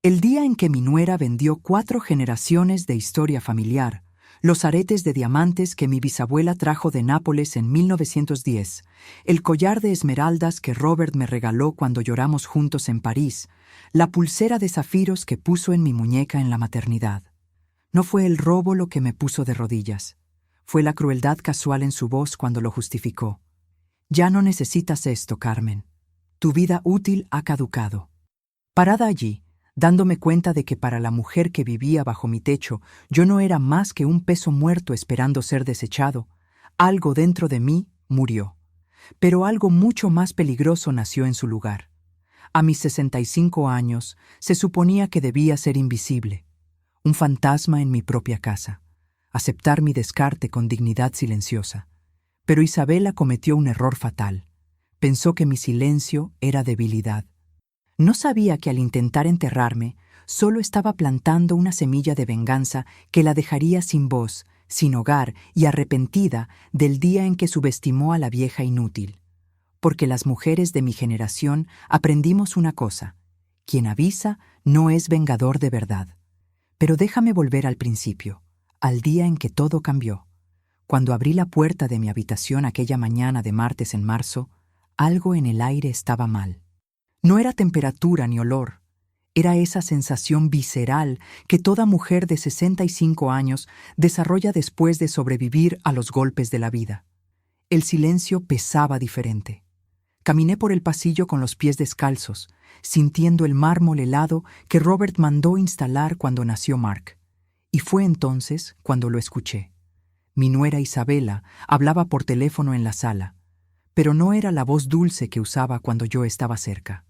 El día en que mi nuera vendió 4 generaciones de historia familiar, los aretes de diamantes que mi bisabuela trajo de Nápoles en 1910, el collar de esmeraldas que Robert me regaló cuando lloramos juntos en París, la pulsera de zafiros que puso en mi muñeca en la maternidad. No fue el robo lo que me puso de rodillas. Fue la crueldad casual en su voz cuando lo justificó. Ya no necesitas esto, Carmen. Tu vida útil ha caducado. Parada allí, dándome cuenta de que para la mujer que vivía bajo mi techo yo no era más que un peso muerto esperando ser desechado, algo dentro de mí murió. Pero algo mucho más peligroso nació en su lugar. A mis 65 años se suponía que debía ser invisible, un fantasma en mi propia casa, aceptar mi descarte con dignidad silenciosa. Pero Isabela cometió un error fatal. Pensó que mi silencio era debilidad. No sabía que al intentar enterrarme, solo estaba plantando una semilla de venganza que la dejaría sin voz, sin hogar y arrepentida del día en que subestimó a la vieja inútil. Porque las mujeres de mi generación aprendimos una cosa: quien avisa no es vengador de verdad. Pero déjame volver al principio, al día en que todo cambió. Cuando abrí la puerta de mi habitación aquella mañana de martes en marzo, algo en el aire estaba mal. No era temperatura ni olor, era esa sensación visceral que toda mujer de 65 años desarrolla después de sobrevivir a los golpes de la vida. El silencio pesaba diferente. Caminé por el pasillo con los pies descalzos, sintiendo el mármol helado que Robert mandó instalar cuando nació Mark. Y fue entonces cuando lo escuché. Mi nuera Isabela hablaba por teléfono en la sala, pero no era la voz dulce que usaba cuando yo estaba cerca.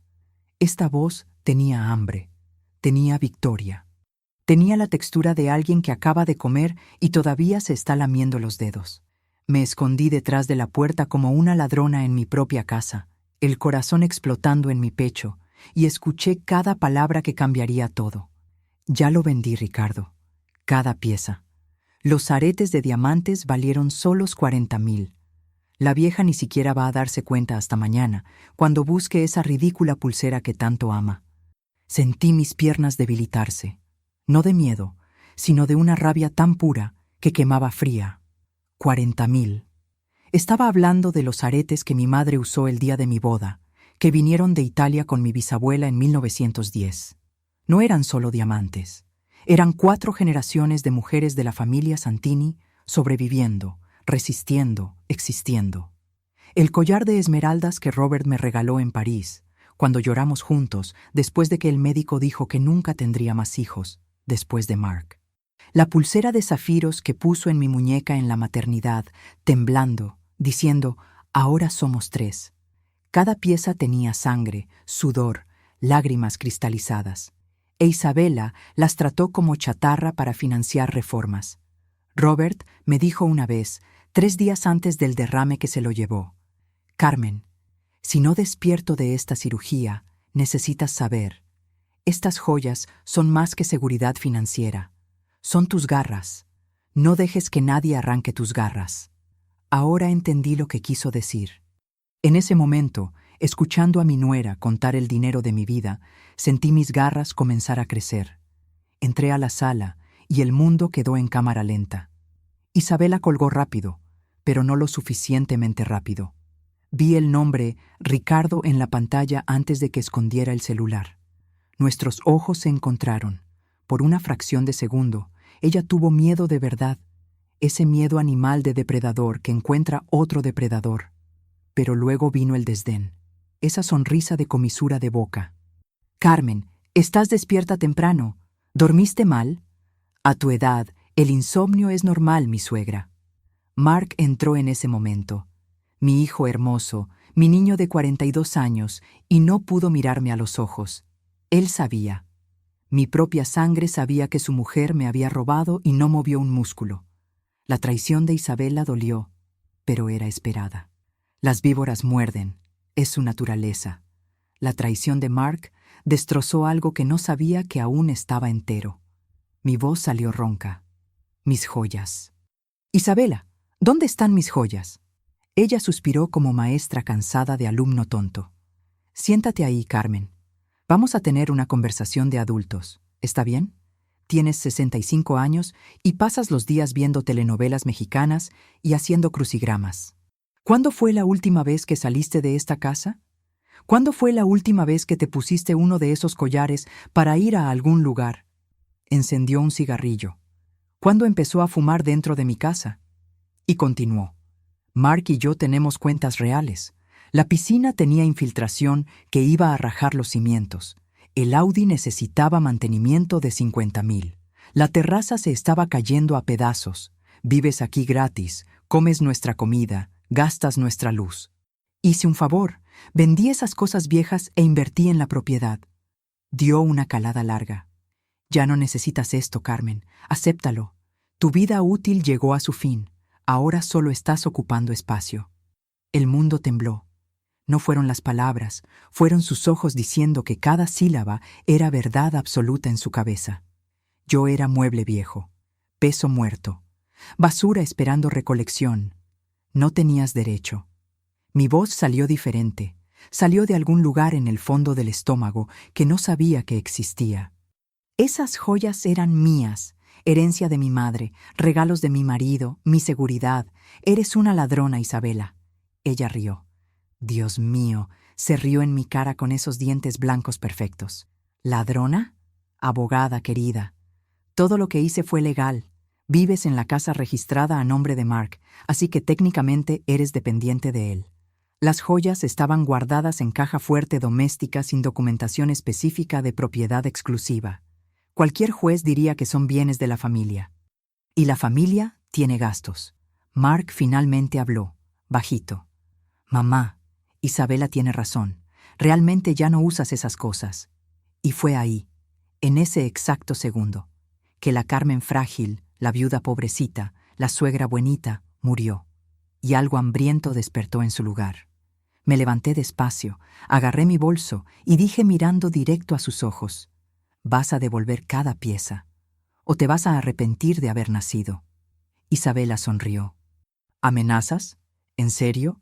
Esta voz tenía hambre, tenía victoria, tenía la textura de alguien que acaba de comer y todavía se está lamiendo los dedos. Me escondí detrás de la puerta como una ladrona en mi propia casa, el corazón explotando en mi pecho, y escuché cada palabra que cambiaría todo. Ya lo vendí, Ricardo, cada pieza. Los aretes de diamantes valieron solos 40,000. La vieja ni siquiera va a darse cuenta hasta mañana, cuando busque esa ridícula pulsera que tanto ama. Sentí mis piernas debilitarse, no de miedo, sino de una rabia tan pura que quemaba fría. 40,000. Estaba hablando de los aretes que mi madre usó el día de mi boda, que vinieron de Italia con mi bisabuela en 1910. No eran solo diamantes. Eran 4 generaciones de mujeres de la familia Santini sobreviviendo, resistiendo, existiendo. El collar de esmeraldas que Robert me regaló en París, cuando lloramos juntos después de que el médico dijo que nunca tendría más hijos, después de Mark. La pulsera de zafiros que puso en mi muñeca en la maternidad, temblando, diciendo, ahora somos 3. Cada pieza tenía sangre, sudor, lágrimas cristalizadas. E Isabela las trató como chatarra para financiar reformas. Robert me dijo una vez, 3 días antes del derrame que se lo llevó: Carmen, si no despierto de esta cirugía, necesitas saber, estas joyas son más que seguridad financiera. Son tus garras. No dejes que nadie arranque tus garras. Ahora entendí lo que quiso decir. En ese momento, escuchando a mi nuera contar el dinero de mi vida, sentí mis garras comenzar a crecer. Entré a la sala y el mundo quedó en cámara lenta. Isabela colgó rápido, pero no lo suficientemente rápido. Vi el nombre Ricardo en la pantalla antes de que escondiera el celular. Nuestros ojos se encontraron. Por una fracción de segundo, ella tuvo miedo de verdad, ese miedo animal de depredador que encuentra otro depredador. Pero luego vino el desdén, esa sonrisa de comisura de boca. Carmen, estás despierta temprano. ¿Dormiste mal? A tu edad, el insomnio es normal, mi suegra. Mark entró en ese momento. Mi hijo hermoso, mi niño de 42 años, y no pudo mirarme a los ojos. Él sabía. Mi propia sangre sabía que su mujer me había robado y no movió un músculo. La traición de Isabela dolió, pero era esperada. Las víboras muerden, es su naturaleza. La traición de Mark destrozó algo que no sabía que aún estaba entero. Mi voz salió ronca. Mis joyas. Isabela, ¿dónde están mis joyas? Ella suspiró como maestra cansada de alumno tonto. Siéntate ahí, Carmen. Vamos a tener una conversación de adultos, ¿está bien? Tienes 65 años y pasas los días viendo telenovelas mexicanas y haciendo crucigramas. ¿Cuándo fue la última vez que saliste de esta casa? ¿Cuándo fue la última vez que te pusiste uno de esos collares para ir a algún lugar? Encendió un cigarrillo. ¿Cuándo empezó a fumar dentro de mi casa? Y continuó. Mark y yo tenemos cuentas reales. La piscina tenía infiltración que iba a rajar los cimientos. El Audi necesitaba mantenimiento de 50,000. La terraza se estaba cayendo a pedazos. Vives aquí gratis, comes nuestra comida, gastas nuestra luz. Hice un favor, vendí esas cosas viejas e invertí en la propiedad. Dio una calada larga. Ya no necesitas esto, Carmen. Acéptalo. Tu vida útil llegó a su fin. Ahora solo estás ocupando espacio. El mundo tembló. No fueron las palabras, fueron sus ojos diciendo que cada sílaba era verdad absoluta en su cabeza. Yo era mueble viejo, peso muerto, basura esperando recolección. No tenías derecho. Mi voz salió diferente, salió de algún lugar en el fondo del estómago que no sabía que existía. Esas joyas eran mías, herencia de mi madre, regalos de mi marido, mi seguridad. Eres una ladrona, Isabela. Ella rió. Dios mío, se rió en mi cara con esos dientes blancos perfectos. ¿Ladrona? Abogada querida. Todo lo que hice fue legal. Vives en la casa registrada a nombre de Mark, así que técnicamente eres dependiente de él. Las joyas estaban guardadas en caja fuerte doméstica sin documentación específica de propiedad exclusiva. Cualquier juez diría que son bienes de la familia. Y la familia tiene gastos. Mark finalmente habló, bajito. Mamá, Isabela tiene razón. Realmente ya no usas esas cosas. Y fue ahí, en ese exacto segundo, que la Carmen frágil, la viuda pobrecita, la suegra buenita, murió. Y algo hambriento despertó en su lugar. Me levanté despacio, agarré mi bolso y dije mirando directo a sus ojos: vas a devolver cada pieza, o te vas a arrepentir de haber nacido. Isabela sonrió. ¿Amenazas? ¿En serio?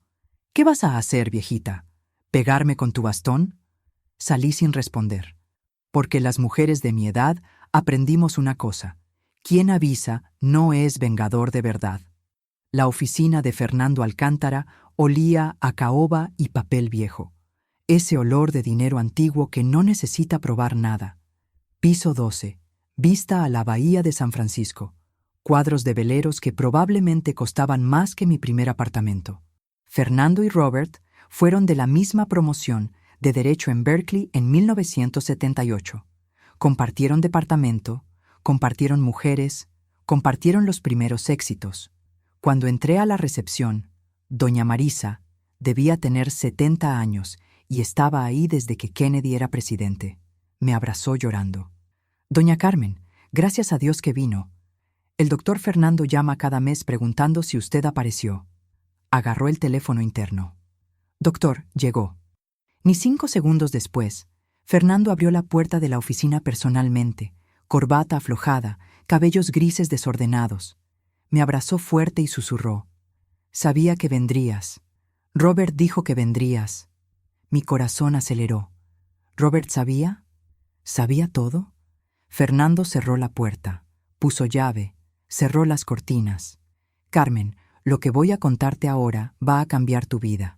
¿Qué vas a hacer, viejita? ¿Pegarme con tu bastón? Salí sin responder, porque las mujeres de mi edad aprendimos una cosa: quien avisa no es vengador de verdad. La oficina de Fernando Alcántara olía a caoba y papel viejo, ese olor de dinero antiguo que no necesita probar nada. Piso 12, vista a la bahía de San Francisco, cuadros de veleros que probablemente costaban más que mi primer apartamento. Fernando y Robert fueron de la misma promoción de Derecho en Berkeley en 1978. Compartieron departamento, compartieron mujeres, compartieron los primeros éxitos. Cuando entré a la recepción, doña Marisa debía tener 70 años y estaba ahí desde que Kennedy era presidente. Me abrazó llorando. Doña Carmen, gracias a Dios que vino. El doctor Fernando llama cada mes preguntando si usted apareció. Agarró el teléfono interno. Doctor, llegó. Ni 5 segundos después, Fernando abrió la puerta de la oficina personalmente, corbata aflojada, cabellos grises desordenados. Me abrazó fuerte y susurró: sabía que vendrías. Robert dijo que vendrías. Mi corazón aceleró. ¿Robert sabía? ¿Sabía todo? Fernando cerró la puerta, puso llave, cerró las cortinas. Carmen, lo que voy a contarte ahora va a cambiar tu vida.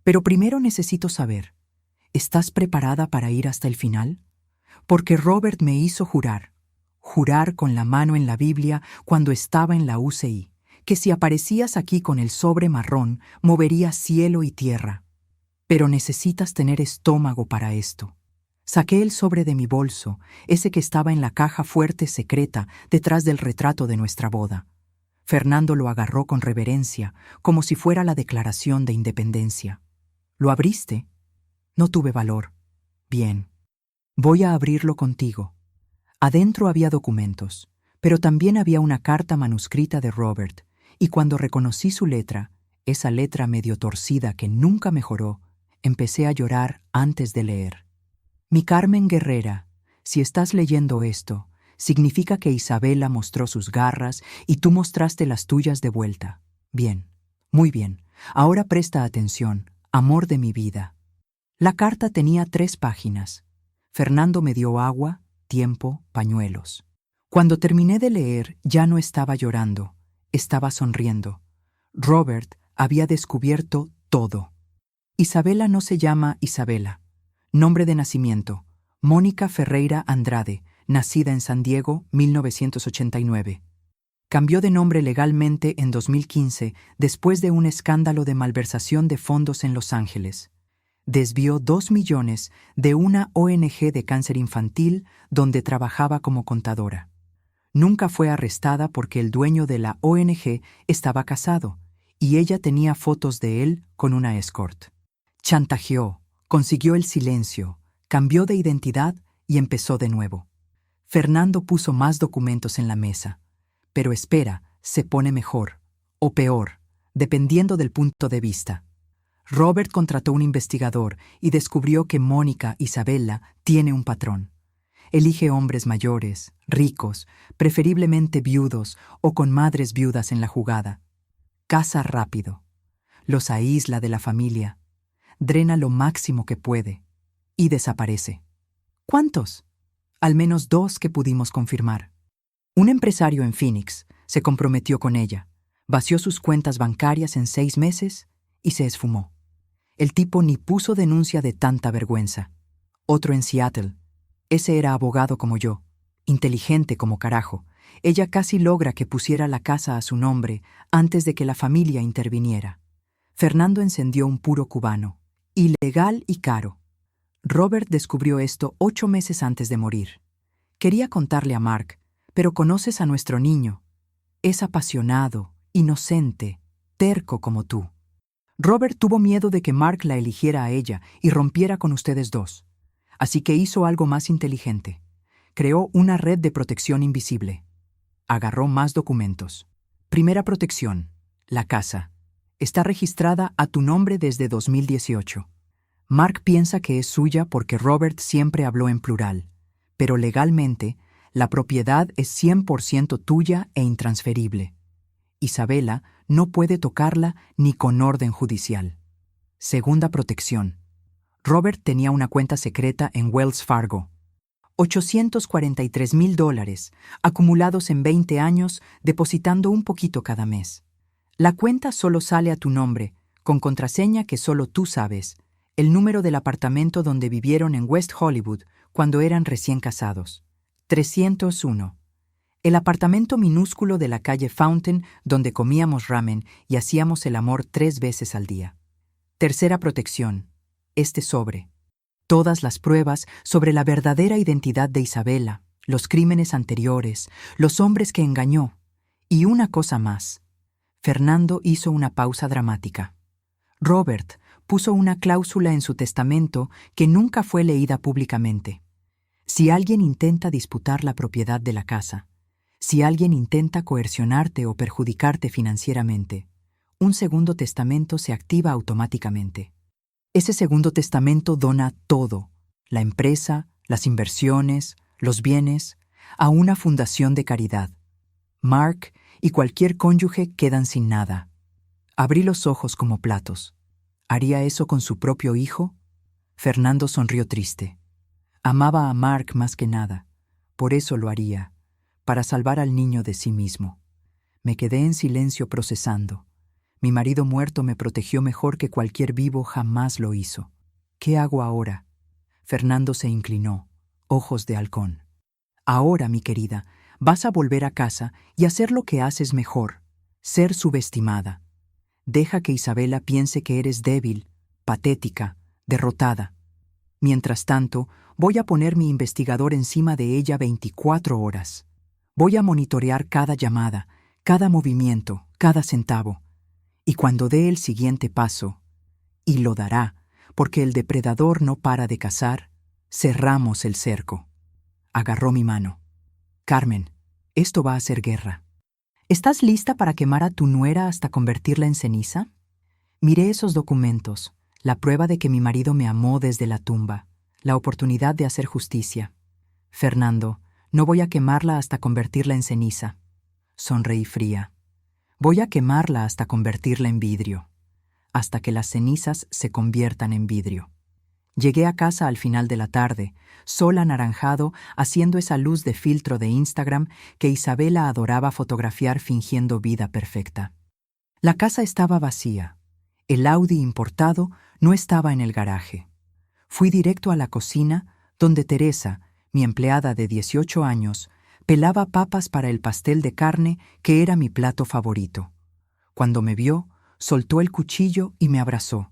Pero primero necesito saber, ¿estás preparada para ir hasta el final? Porque Robert me hizo jurar con la mano en la Biblia cuando estaba en la UCI, que si aparecías aquí con el sobre marrón, movería cielo y tierra. Pero necesitas tener estómago para esto. Saqué el sobre de mi bolso, ese que estaba en la caja fuerte secreta detrás del retrato de nuestra boda. Fernando lo agarró con reverencia, como si fuera la Declaración de Independencia. ¿Lo abriste? No tuve valor. Bien. Voy a abrirlo contigo. Adentro había documentos, pero también había una carta manuscrita de Robert, y cuando reconocí su letra, esa letra medio torcida que nunca mejoró, empecé a llorar antes de leer. Mi Carmen guerrera, si estás leyendo esto, significa que Isabela mostró sus garras y tú mostraste las tuyas de vuelta. Bien, muy bien. Ahora presta atención, amor de mi vida. La carta tenía 3 páginas. Fernando me dio agua, tiempo, pañuelos. Cuando terminé de leer, ya no estaba llorando, estaba sonriendo. Robert había descubierto todo. Isabela no se llama Isabela. Nombre de nacimiento: Mónica Ferreira Andrade, nacida en San Diego, 1989. Cambió de nombre legalmente en 2015 después de un escándalo de malversación de fondos en Los Ángeles. Desvió 2 millones de una ONG de cáncer infantil donde trabajaba como contadora. Nunca fue arrestada porque el dueño de la ONG estaba casado y ella tenía fotos de él con una escort. Chantajeó, consiguió el silencio, cambió de identidad y empezó de nuevo. Fernando puso más documentos en la mesa. Pero espera, se pone mejor, o peor, dependiendo del punto de vista. Robert contrató un investigador y descubrió que Mónica Isabella tiene un patrón. Elige hombres mayores, ricos, preferiblemente viudos o con madres viudas en la jugada. Casa rápido. Los aísla de la familia. Drena lo máximo que puede. Y desaparece. ¿Cuántos? Al menos 2 que pudimos confirmar. Un empresario en Phoenix se comprometió con ella, vació sus cuentas bancarias en 6 meses y se esfumó. El tipo ni puso denuncia de tanta vergüenza. Otro en Seattle. Ese era abogado como yo, inteligente como carajo. Ella casi logra que pusiera la casa a su nombre antes de que la familia interviniera. Fernando encendió un puro cubano, ilegal y caro. Robert descubrió esto 8 meses antes de morir. Quería contarle a Mark, pero conoces a nuestro niño. Es apasionado, inocente, terco como tú. Robert tuvo miedo de que Mark la eligiera a ella y rompiera con ustedes 2. Así que hizo algo más inteligente. Creó una red de protección invisible. Agarró más documentos. Primera protección: la casa. Está registrada a tu nombre desde 2018. Mark piensa que es suya porque Robert siempre habló en plural, pero legalmente, la propiedad es 100% tuya e intransferible. Isabela no puede tocarla ni con orden judicial. Segunda protección. Robert tenía una cuenta secreta en Wells Fargo. $843,000, acumulados en 20 años, depositando un poquito cada mes. La cuenta solo sale a tu nombre, con contraseña que solo tú sabes, el número del apartamento donde vivieron en West Hollywood cuando eran recién casados. 301. El apartamento minúsculo de la calle Fountain donde comíamos ramen y hacíamos el amor 3 veces al día. Tercera protección. Este sobre. Todas las pruebas sobre la verdadera identidad de Isabela, los crímenes anteriores, los hombres que engañó. Y una cosa más. Fernando hizo una pausa dramática. Robert puso una cláusula en su testamento que nunca fue leída públicamente. Si alguien intenta disputar la propiedad de la casa, si alguien intenta coercionarte o perjudicarte financieramente, un segundo testamento se activa automáticamente. Ese segundo testamento dona todo, la empresa, las inversiones, los bienes, a una fundación de caridad. Mark y cualquier cónyuge quedan sin nada. Abrí los ojos como platos. ¿Haría eso con su propio hijo? Fernando sonrió triste. Amaba a Mark más que nada. Por eso lo haría, para salvar al niño de sí mismo. Me quedé en silencio procesando. Mi marido muerto me protegió mejor que cualquier vivo jamás lo hizo. ¿Qué hago ahora? Fernando se inclinó, ojos de halcón. Ahora, mi querida, vas a volver a casa y hacer lo que haces mejor, ser subestimada. Deja que Isabela piense que eres débil, patética, derrotada. Mientras tanto, voy a poner mi investigador encima de ella 24 horas. Voy a monitorear cada llamada, cada movimiento, cada centavo. Y cuando dé el siguiente paso, y lo dará, porque el depredador no para de cazar, cerramos el cerco. Agarró mi mano. Carmen, esto va a ser guerra. ¿Estás lista para quemar a tu nuera hasta convertirla en ceniza? Miré esos documentos, la prueba de que mi marido me amó desde la tumba, la oportunidad de hacer justicia. Fernando, no voy a quemarla hasta convertirla en ceniza. Sonreí fría. Voy a quemarla hasta convertirla en vidrio, hasta que las cenizas se conviertan en vidrio. Llegué a casa al final de la tarde, sol anaranjado, haciendo esa luz de filtro de Instagram que Isabela adoraba fotografiar fingiendo vida perfecta. La casa estaba vacía. El Audi importado no estaba en el garaje. Fui directo a la cocina, donde Teresa, mi empleada de 18 años, pelaba papas para el pastel de carne que era mi plato favorito. Cuando me vio, soltó el cuchillo y me abrazó.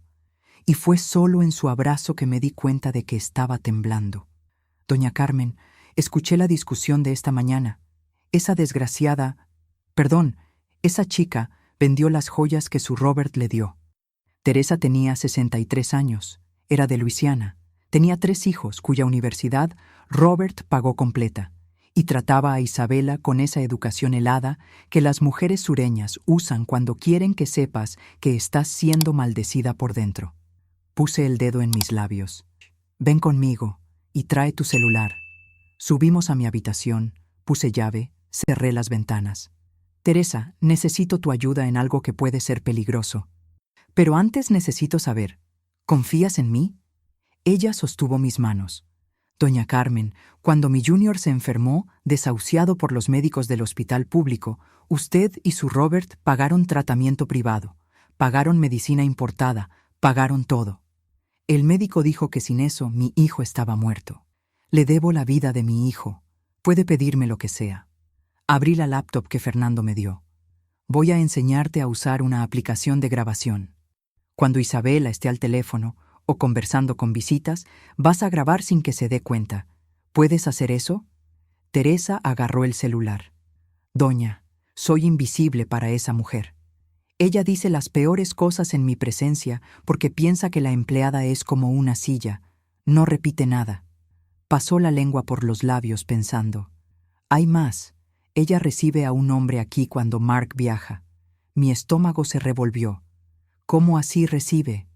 Y fue solo en su abrazo que me di cuenta de que estaba temblando. Doña Carmen, escuché la discusión de esta mañana. Esa esa chica vendió las joyas que su Robert le dio. Teresa tenía 63 años, era de Luisiana, tenía 3 hijos cuya universidad Robert pagó completa, y trataba a Isabela con esa educación helada que las mujeres sureñas usan cuando quieren que sepas que estás siendo maldecida por dentro. Puse el dedo en mis labios. Ven conmigo y trae tu celular. Subimos a mi habitación, puse llave, cerré las ventanas. Teresa, necesito tu ayuda en algo que puede ser peligroso. Pero antes necesito saber, ¿confías en mí? Ella sostuvo mis manos. Doña Carmen, cuando mi junior se enfermó, desahuciado por los médicos del hospital público, usted y su Robert pagaron tratamiento privado, pagaron medicina importada, pagaron todo. El médico dijo que sin eso mi hijo estaba muerto. Le debo la vida de mi hijo. Puede pedirme lo que sea. Abrí la laptop que Fernando me dio. Voy a enseñarte a usar una aplicación de grabación. Cuando Isabela esté al teléfono o conversando con visitas, vas a grabar sin que se dé cuenta. ¿Puedes hacer eso? Teresa agarró el celular. Doña, soy invisible para esa mujer. Ella dice las peores cosas en mi presencia porque piensa que la empleada es como una silla. No repite nada. Pasó la lengua por los labios pensando. Hay más. Ella recibe a un hombre aquí cuando Mark viaja. Mi estómago se revolvió. ¿Cómo así recibe?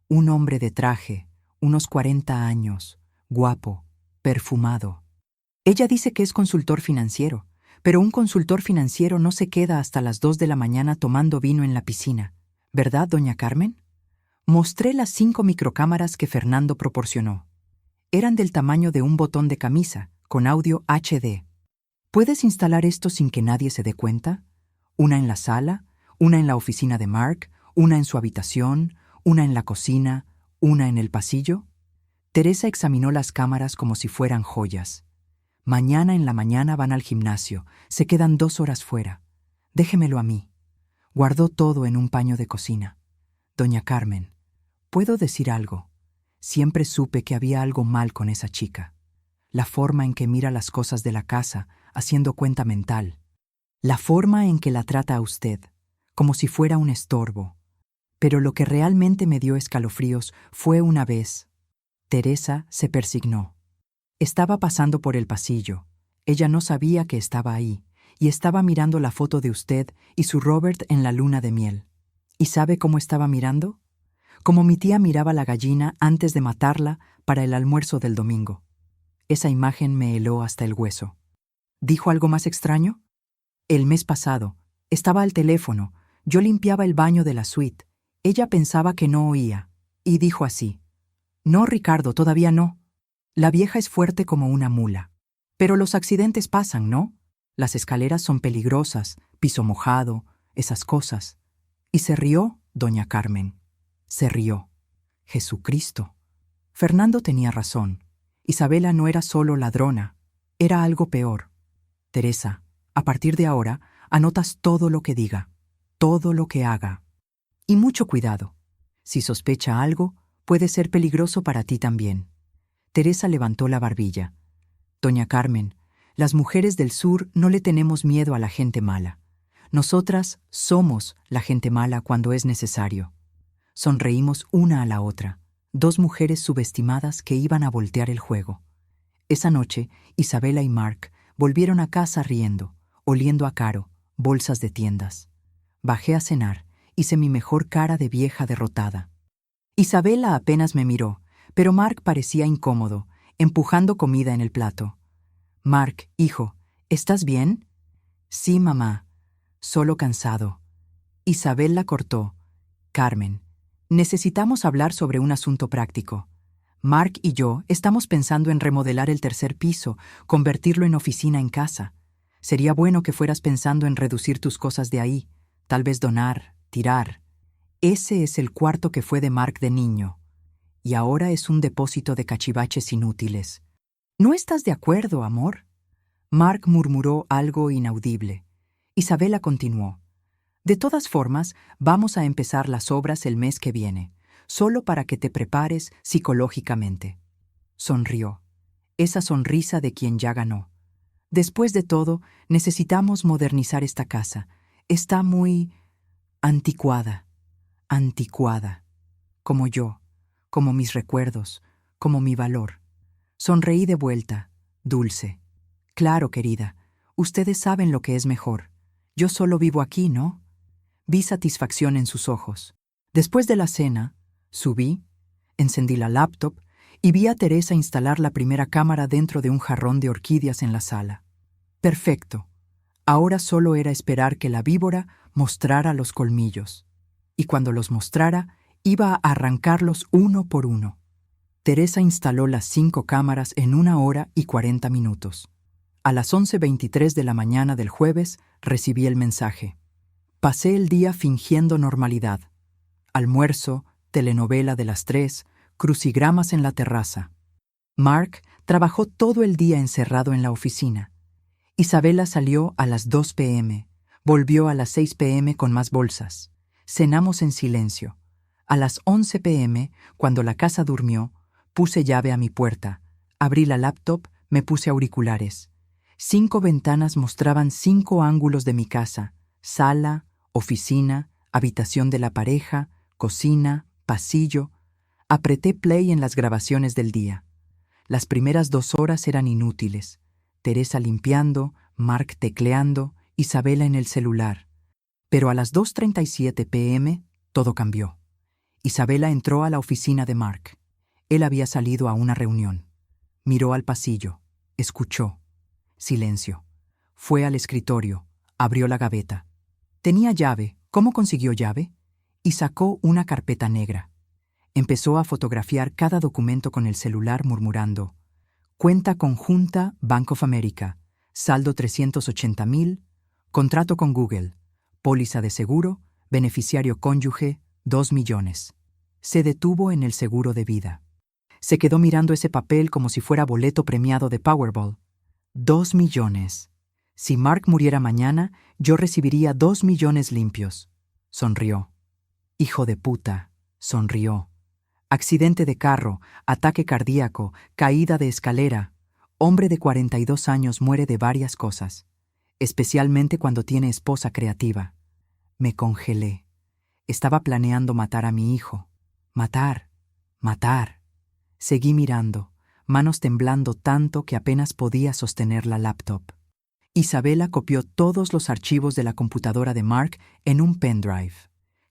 Un hombre de traje, unos 40 años, guapo, perfumado. Ella dice que es consultor financiero, pero un consultor financiero no se queda hasta las 2 de la mañana tomando vino en la piscina. ¿Verdad, doña Carmen? Mostré las 5 microcámaras que Fernando proporcionó. Eran del tamaño de un botón de camisa, con audio HD. ¿Puedes instalar esto sin que nadie se dé cuenta? Una en la sala, una en la oficina de Mark, una en su habitación, una en la cocina, una en el pasillo. Teresa examinó las cámaras como si fueran joyas. Mañana en la mañana van al gimnasio, se quedan 2 horas fuera. Déjemelo a mí. Guardó todo en un paño de cocina. Doña Carmen, ¿puedo decir algo? Siempre supe que había algo mal con esa chica. La forma en que mira las cosas de la casa, haciendo cuenta mental. La forma en que la trata a usted, como si fuera un estorbo. Pero lo que realmente me dio escalofríos fue una vez. Teresa se persignó. Estaba pasando por el pasillo. Ella no sabía que estaba ahí, y estaba mirando la foto de usted y su Robert en la luna de miel. ¿Y sabe cómo estaba mirando? Como mi tía miraba la gallina antes de matarla para el almuerzo del domingo. Esa imagen me heló hasta el hueso. ¿Dijo algo más extraño? El mes pasado, estaba al teléfono, yo limpiaba el baño de la suite. Ella pensaba que no oía, y dijo así. No, Ricardo, todavía no. La vieja es fuerte como una mula. Pero los accidentes pasan, ¿no? Las escaleras son peligrosas, piso mojado, esas cosas. Y se rió, doña Carmen. Se rió. Jesucristo. Fernando tenía razón. Isabela no era solo ladrona, era algo peor. Teresa, a partir de ahora, anotas todo lo que diga, todo lo que haga. Y mucho cuidado. Si sospecha algo, puede ser peligroso para ti también. Teresa levantó la barbilla. Doña Carmen, las mujeres del sur no le tenemos miedo a la gente mala. Nosotras somos la gente mala cuando es necesario. Sonreímos una a la otra, 2 mujeres subestimadas que iban a voltear el juego. Esa noche, Isabela y Mark volvieron a casa riendo, oliendo a caro, bolsas de tiendas. Bajé a cenar, hice mi mejor cara de vieja derrotada. Isabela apenas me miró, pero Mark parecía incómodo, empujando comida en el plato. Mark, hijo, ¿estás bien? Sí, mamá, solo cansado. Isabel la cortó. Carmen, necesitamos hablar sobre un asunto práctico. Mark y yo estamos pensando en remodelar el tercer piso, convertirlo en oficina en casa. Sería bueno que fueras pensando en reducir tus cosas de ahí, tal vez donar, tirar. Ese es el cuarto que fue de Mark de niño, y ahora es un depósito de cachivaches inútiles. ¿No estás de acuerdo, amor? Mark murmuró algo inaudible. Isabela continuó. De todas formas, vamos a empezar las obras el mes que viene, solo para que te prepares psicológicamente. Sonrió. Esa sonrisa de quien ya ganó. Después de todo, necesitamos modernizar esta casa. Está muy anticuada, como yo, como mis recuerdos, como mi valor. Sonreí de vuelta, dulce. Claro, querida, ustedes saben lo que es mejor. Yo solo vivo aquí, ¿no? Vi satisfacción en sus ojos. Después de la cena, subí, encendí la laptop y vi a Teresa instalar la primera cámara dentro de un jarrón de orquídeas en la sala. Perfecto. Ahora solo era esperar que la víbora mostrara los colmillos. Y cuando los mostrara, iba a arrancarlos uno por uno. Teresa instaló las 5 cámaras en 1 hora y 40 minutos. A las 11:23 de la mañana del jueves recibí el mensaje. Pasé el día fingiendo normalidad. Almuerzo, telenovela de las 3, crucigramas en la terraza. Mark trabajó todo el día encerrado en la oficina. Isabela salió a las 2 p.m., volvió a las 6 p.m. con más bolsas. Cenamos en silencio. A las 11 p.m., cuando la casa durmió, puse llave a mi puerta, abrí la laptop, me puse auriculares. 5 ventanas mostraban 5 ángulos de mi casa: sala, oficina, habitación de la pareja, cocina, pasillo. Apreté play en las grabaciones del día. Las primeras 2 horas eran inútiles. Teresa limpiando, Mark tecleando, Isabela en el celular. Pero a las 2:37 p.m. todo cambió. Isabela entró a la oficina de Mark. Él había salido a una reunión. Miró al pasillo, escuchó. Silencio. Fue al escritorio, abrió la gaveta. Tenía llave. ¿Cómo consiguió llave? Y sacó una carpeta negra. Empezó a fotografiar cada documento con el celular murmurando: cuenta conjunta Bank of America, saldo 380,000, contrato con Google, póliza de seguro, beneficiario cónyuge, 2 millones. Se detuvo en el seguro de vida. Se quedó mirando ese papel como si fuera boleto premiado de Powerball. 2 millones. Si Mark muriera mañana, yo recibiría 2 millones limpios. Sonrió. Hijo de puta, sonrió. Accidente de carro, ataque cardíaco, caída de escalera. Hombre de 42 años muere de varias cosas, especialmente cuando tiene esposa creativa. Me congelé. Estaba planeando matar a mi hijo. Matar. Seguí mirando, manos temblando tanto que apenas podía sostener la laptop. Isabela copió todos los archivos de la computadora de Mark en un pendrive.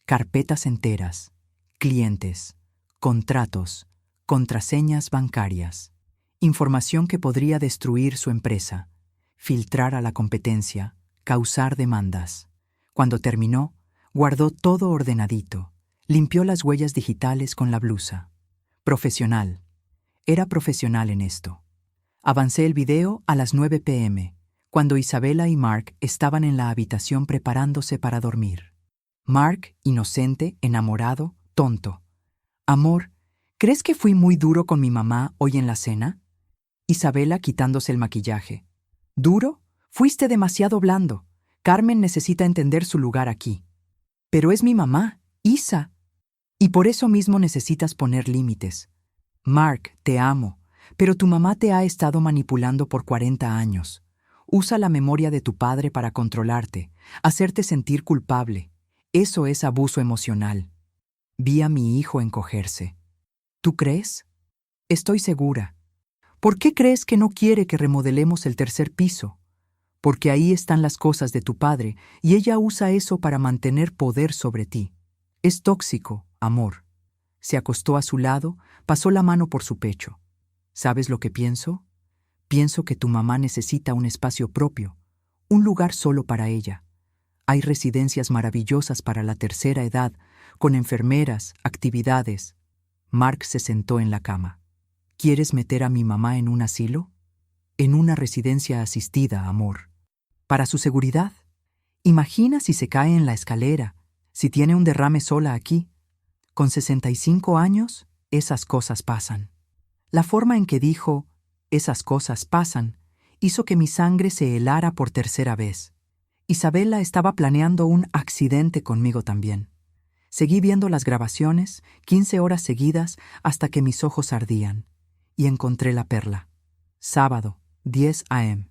Carpetas enteras, clientes, contratos, contraseñas bancarias, información que podría destruir su empresa, filtrar a la competencia, causar demandas. Cuando terminó, guardó todo ordenadito, limpió las huellas digitales con la blusa. Profesional. Era profesional en esto. Avancé el video a las 9 p.m., cuando Isabela y Mark estaban en la habitación preparándose para dormir. Mark, inocente, enamorado, tonto. Amor, ¿crees que fui muy duro con mi mamá hoy en la cena? Isabela quitándose el maquillaje. ¿Duro? Fuiste demasiado blando. Carmen necesita entender su lugar aquí. Pero es mi mamá, Isa. Y por eso mismo necesitas poner límites. Mark, te amo, pero tu mamá te ha estado manipulando por 40 años. Usa la memoria de tu padre para controlarte, hacerte sentir culpable. Eso es abuso emocional. Vi a mi hijo encogerse. ¿Tú crees? Estoy segura. ¿Por qué crees que no quiere que remodelemos el tercer piso? Porque ahí están las cosas de tu padre y ella usa eso para mantener poder sobre ti. Es tóxico, amor. Se acostó a su lado, pasó la mano por su pecho. ¿Sabes lo que pienso? Pienso que tu mamá necesita un espacio propio, un lugar solo para ella. Hay residencias maravillosas para la tercera edad, con enfermeras, actividades. Mark se sentó en la cama. ¿Quieres meter a mi mamá en un asilo? En una residencia asistida, amor. Para su seguridad. Imagina si se cae en la escalera, si tiene un derrame sola aquí. Con 65 años, esas cosas pasan. La forma en que dijo, esas cosas pasan, hizo que mi sangre se helara por tercera vez. Isabela estaba planeando un accidente conmigo también. Seguí viendo las grabaciones, 15 horas seguidas, hasta que mis ojos ardían. Y encontré la perla. Sábado, 10 a.m.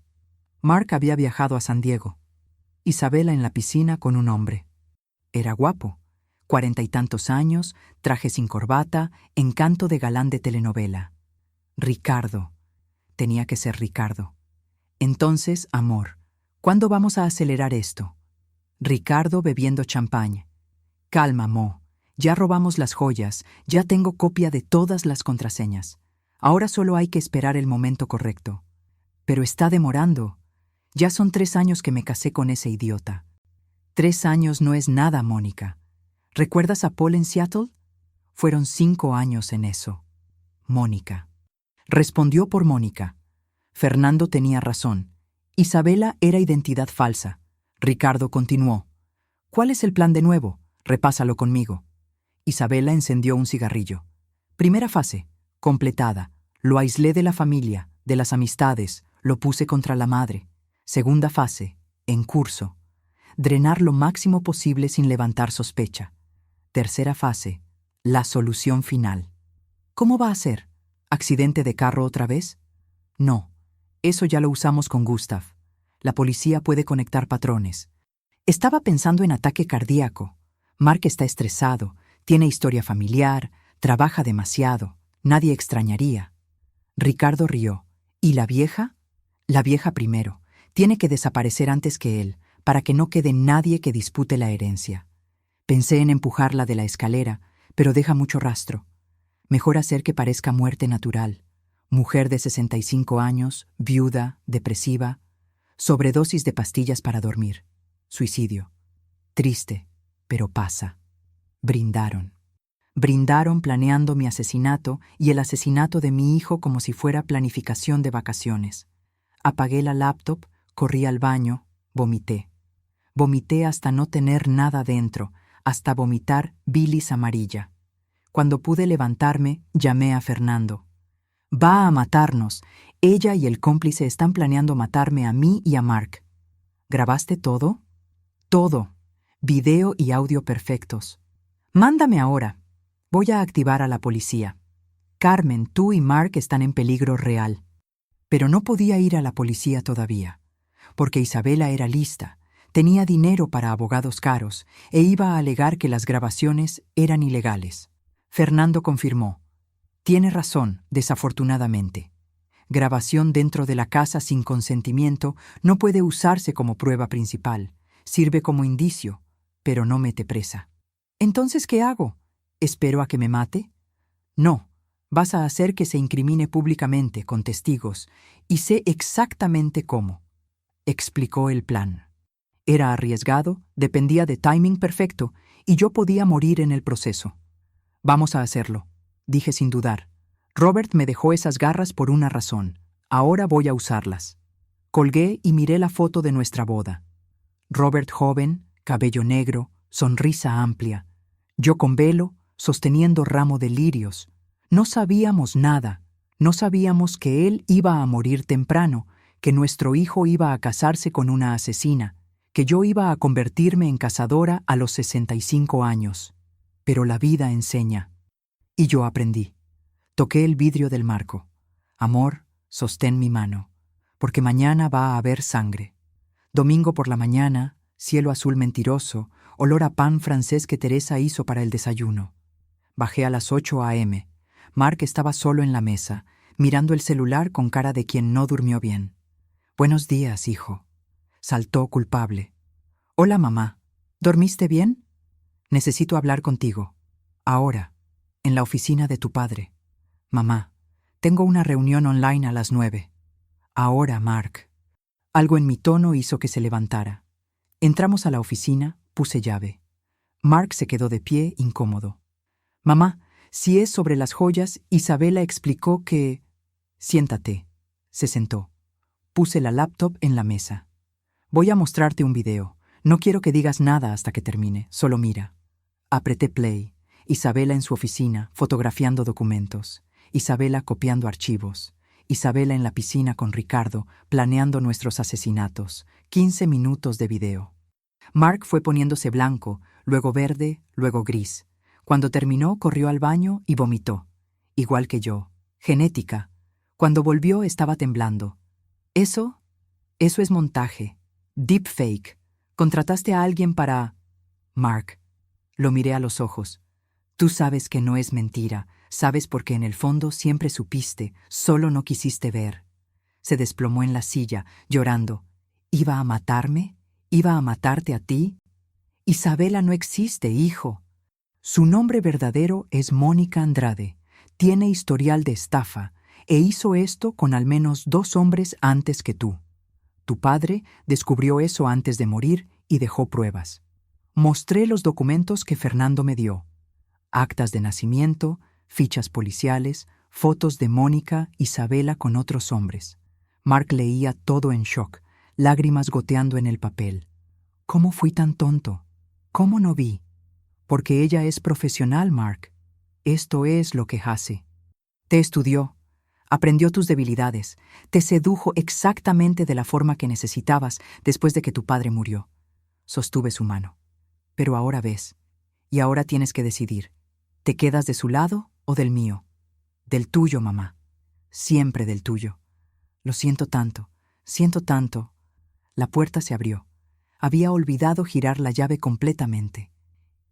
Mark había viajado a San Diego. Isabela en la piscina con un hombre. Era guapo. 40 y tantos años, traje sin corbata, encanto de galán de telenovela. Ricardo. Tenía que ser Ricardo. Entonces, amor, ¿cuándo vamos a acelerar esto? Ricardo bebiendo champán. Calma, Mo. Ya robamos las joyas, ya tengo copia de todas las contraseñas. Ahora solo hay que esperar el momento correcto. Pero está demorando. Ya son 3 años que me casé con ese idiota. 3 años no es nada, Mónica. ¿Recuerdas a Paul en Seattle? Fueron 5 años en eso. Mónica. Respondió por Mónica. Fernando tenía razón. Isabela era identidad falsa. Ricardo continuó. ¿Cuál es el plan de nuevo? Repásalo conmigo. Isabela encendió un cigarrillo. Primera fase, completada. Lo aislé de la familia, de las amistades, lo puse contra la madre. Segunda fase, en curso. Drenar lo máximo posible sin levantar sospecha. Tercera fase, la solución final. ¿Cómo va a ser? ¿Accidente de carro otra vez? No, eso ya lo usamos con Gustav. La policía puede conectar patrones. Estaba pensando en ataque cardíaco. Mark está estresado, tiene historia familiar, trabaja demasiado. Nadie extrañaría. Ricardo rió. ¿Y la vieja? La vieja primero. Tiene que desaparecer antes que él, para que no quede nadie que dispute la herencia. Pensé en empujarla de la escalera, pero deja mucho rastro. Mejor hacer que parezca muerte natural. Mujer de 65 años, viuda, depresiva, sobredosis de pastillas para dormir. Suicidio. Triste, pero pasa. Brindaron. Brindaron planeando mi asesinato y el asesinato de mi hijo como si fuera planificación de vacaciones. Apagué la laptop, corrí al baño, vomité. Vomité hasta no tener nada dentro, hasta vomitar bilis amarilla. Cuando pude levantarme, llamé a Fernando. Va a matarnos. Ella y el cómplice están planeando matarme a mí y a Mark. ¿Grabaste todo? Todo. Video y audio perfectos. Mándame ahora. Voy a activar a la policía. Carmen, tú y Mark están en peligro real. Pero no podía ir a la policía todavía, porque Isabela era lista, tenía dinero para abogados caros e iba a alegar que las grabaciones eran ilegales. Fernando confirmó. Tiene razón, desafortunadamente. Grabación dentro de la casa sin consentimiento no puede usarse como prueba principal. Sirve como indicio, pero no mete presa. ¿Entonces qué hago? ¿Espero a que me mate? No, vas a hacer que se incrimine públicamente, con testigos, y sé exactamente cómo. Explicó el plan. Era arriesgado, dependía de timing perfecto, y yo podía morir en el proceso. Vamos a hacerlo, dije sin dudar. Robert me dejó esas garras por una razón. Ahora voy a usarlas. Colgué y miré la foto de nuestra boda. Robert joven, cabello negro, sonrisa amplia. Yo con velo, sosteniendo ramo de lirios. No sabíamos nada. No sabíamos que él iba a morir temprano, que nuestro hijo iba a casarse con una asesina, que yo iba a convertirme en cazadora a los 65 años. Pero la vida enseña. Y yo aprendí. Toqué el vidrio del marco. Amor, sostén mi mano, porque mañana va a haber sangre. Domingo por la mañana, cielo azul mentiroso, olor a pan francés que Teresa hizo para el desayuno. Bajé a las 8 a.m. Mark estaba solo en la mesa, mirando el celular con cara de quien no durmió bien. Buenos días, hijo. Saltó culpable. Hola, mamá. ¿Dormiste bien? Necesito hablar contigo. Ahora, en la oficina de tu padre. Mamá, tengo una reunión online a las 9. Ahora, Mark. Algo en mi tono hizo que se levantara. Entramos a la oficina, puse llave. Mark se quedó de pie, incómodo. Mamá, Si es sobre las joyas, Isabela explicó que... Siéntate. Se sentó. Puse la laptop en la mesa. Voy a mostrarte un video. No quiero que digas nada hasta que termine, solo mira. Apreté play. Isabela en su oficina, fotografiando documentos. Isabela copiando archivos. Isabela en la piscina con Ricardo, planeando nuestros asesinatos. 15 minutos de video. Mark fue poniéndose blanco, luego verde, luego gris. Cuando terminó, corrió al baño y vomitó. Igual que yo. Genética. Cuando volvió, estaba temblando. Eso es montaje. Deepfake. Contrataste a alguien para... Mark. Lo miré a los ojos. Tú sabes que no es mentira. Sabes porque en el fondo siempre supiste, solo no quisiste ver. Se desplomó en la silla, llorando. ¿Iba a matarme? ¿Iba a matarte a ti? Isabela no existe, hijo. Su nombre verdadero es Mónica Andrade. Tiene historial de estafa e hizo esto con al menos 2 hombres antes que tú. Tu padre descubrió eso antes de morir y dejó pruebas. Mostré los documentos que Fernando me dio. Actas de nacimiento, fichas policiales, fotos de Mónica, Isabela con otros hombres. Mark leía todo en shock, lágrimas goteando en el papel. ¿Cómo fui tan tonto? ¿Cómo no vi? Porque ella es profesional, Mark. Esto es lo que hace. Te estudió, aprendió tus debilidades, te sedujo exactamente de la forma que necesitabas después de que tu padre murió. Sostuve su mano. Pero ahora ves, y ahora tienes que decidir. ¿Te quedas de su lado o del mío? Del tuyo, mamá. Siempre del tuyo. Lo siento tanto, siento tanto. La puerta se abrió. Había olvidado girar la llave completamente.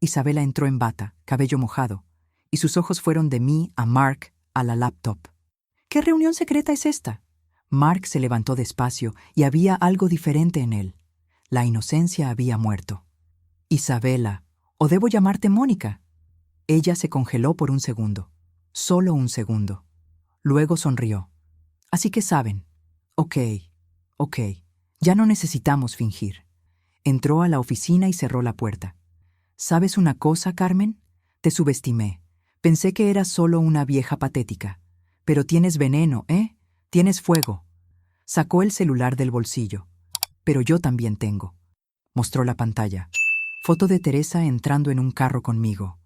Isabela entró en bata, cabello mojado, y sus ojos fueron de mí a Mark, a la laptop. ¿Qué reunión secreta es esta? Mark se levantó despacio y había algo diferente en él. La inocencia había muerto. Isabela, ¿o debo llamarte Mónica? Ella se congeló por un segundo. Solo un segundo. Luego sonrió. Así que saben. Ok. Ya no necesitamos fingir. Entró a la oficina y cerró la puerta. ¿Sabes una cosa, Carmen? Te subestimé. Pensé que eras solo una vieja patética. Pero tienes veneno, ¿eh? Tienes fuego. Sacó el celular del bolsillo. Pero yo también tengo. Mostró la pantalla. Foto de Teresa entrando en un carro conmigo.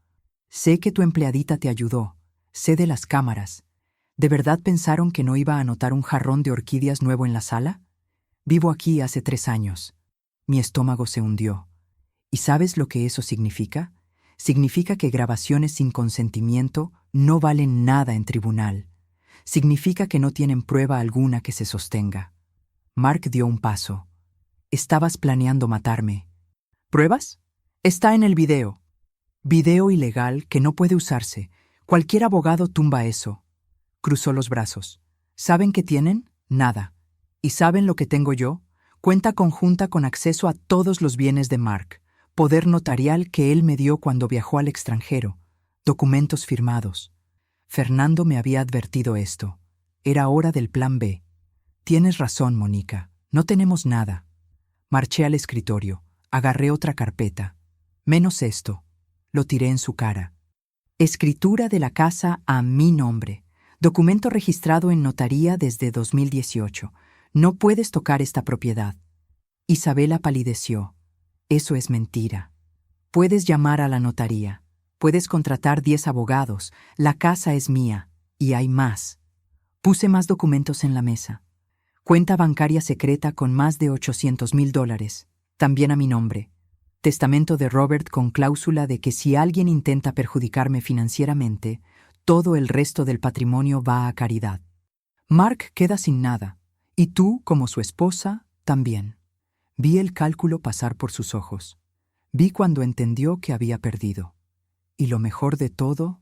Sé que tu empleadita te ayudó. Sé de las cámaras. ¿De verdad pensaron que no iba a notar un jarrón de orquídeas nuevo en la sala? Vivo aquí hace 3 años. Mi estómago se hundió. ¿Y sabes lo que eso significa? Significa que grabaciones sin consentimiento no valen nada en tribunal. Significa que no tienen prueba alguna que se sostenga. Mark dio un paso. Estabas planeando matarme. ¿Pruebas? Está en el video. Video ilegal que no puede usarse. Cualquier abogado tumba eso. Cruzó los brazos. ¿Saben qué tienen? Nada. ¿Y saben lo que tengo yo? Cuenta conjunta con acceso a todos los bienes de Mark. Poder notarial que él me dio cuando viajó al extranjero. Documentos firmados. Fernando me había advertido esto. Era hora del plan B. Tienes razón, Mónica. No tenemos nada. Marché al escritorio. Agarré otra carpeta. Menos esto. Lo tiré en su cara. Escritura de la casa a mi nombre. Documento registrado en notaría desde 2018. No puedes tocar esta propiedad. Isabela palideció. Eso es mentira. Puedes llamar a la notaría. Puedes contratar 10 abogados. La casa es mía. Y hay más. Puse más documentos en la mesa. Cuenta bancaria secreta con más de $800,000. También a mi nombre. Testamento de Robert con cláusula de que si alguien intenta perjudicarme financieramente, todo el resto del patrimonio va a caridad. Mark queda sin nada. Y tú, como su esposa, también. Vi el cálculo pasar por sus ojos. Vi cuando entendió que había perdido. Y lo mejor de todo,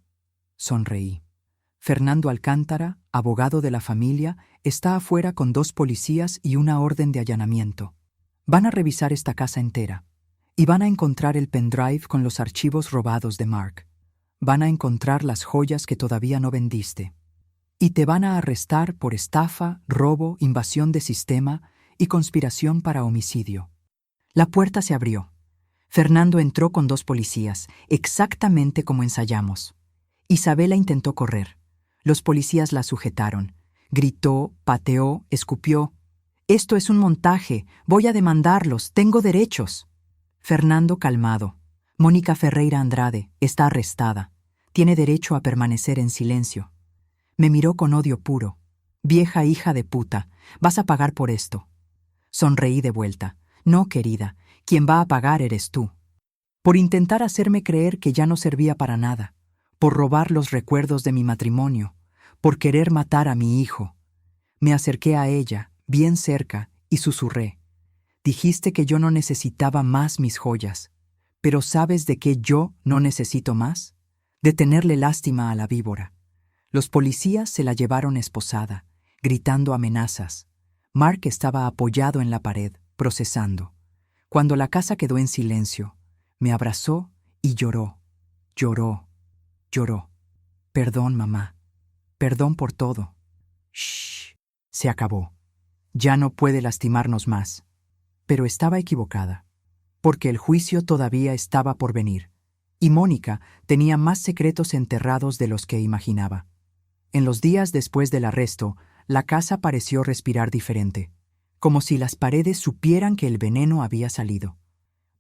sonreí. Fernando Alcántara, abogado de la familia, está afuera con 2 policías y una orden de allanamiento. Van a revisar esta casa entera. Y van a encontrar el pendrive con los archivos robados de Mark. Van a encontrar las joyas que todavía no vendiste. Y te van a arrestar por estafa, robo, invasión de sistema y conspiración para homicidio. La puerta se abrió. Fernando entró con 2 policías, exactamente como ensayamos. Isabela intentó correr. Los policías la sujetaron. Gritó, pateó, escupió. «Esto es un montaje. Voy a demandarlos. Tengo derechos». Fernando calmado. «Mónica Ferreira Andrade está arrestada. Tiene derecho a permanecer en silencio». Me miró con odio puro. «Vieja hija de puta, vas a pagar por esto». Sonreí de vuelta. «No, querida, quien va a pagar eres tú. Por intentar hacerme creer que ya no servía para nada, por robar los recuerdos de mi matrimonio, por querer matar a mi hijo». Me acerqué a ella, bien cerca, y susurré. «Dijiste que yo no necesitaba más mis joyas, pero ¿sabes de qué yo no necesito más? De tenerle lástima a la víbora». Los policías se la llevaron esposada, gritando amenazas. Mark estaba apoyado en la pared, procesando. Cuando la casa quedó en silencio, me abrazó y lloró, lloró, lloró. «Perdón, mamá. Perdón por todo». «Shh. Se acabó. Ya no puede lastimarnos más». Pero estaba equivocada, porque el juicio todavía estaba por venir, y Mónica tenía más secretos enterrados de los que imaginaba. En los días después del arresto, la casa pareció respirar diferente, como si las paredes supieran que el veneno había salido.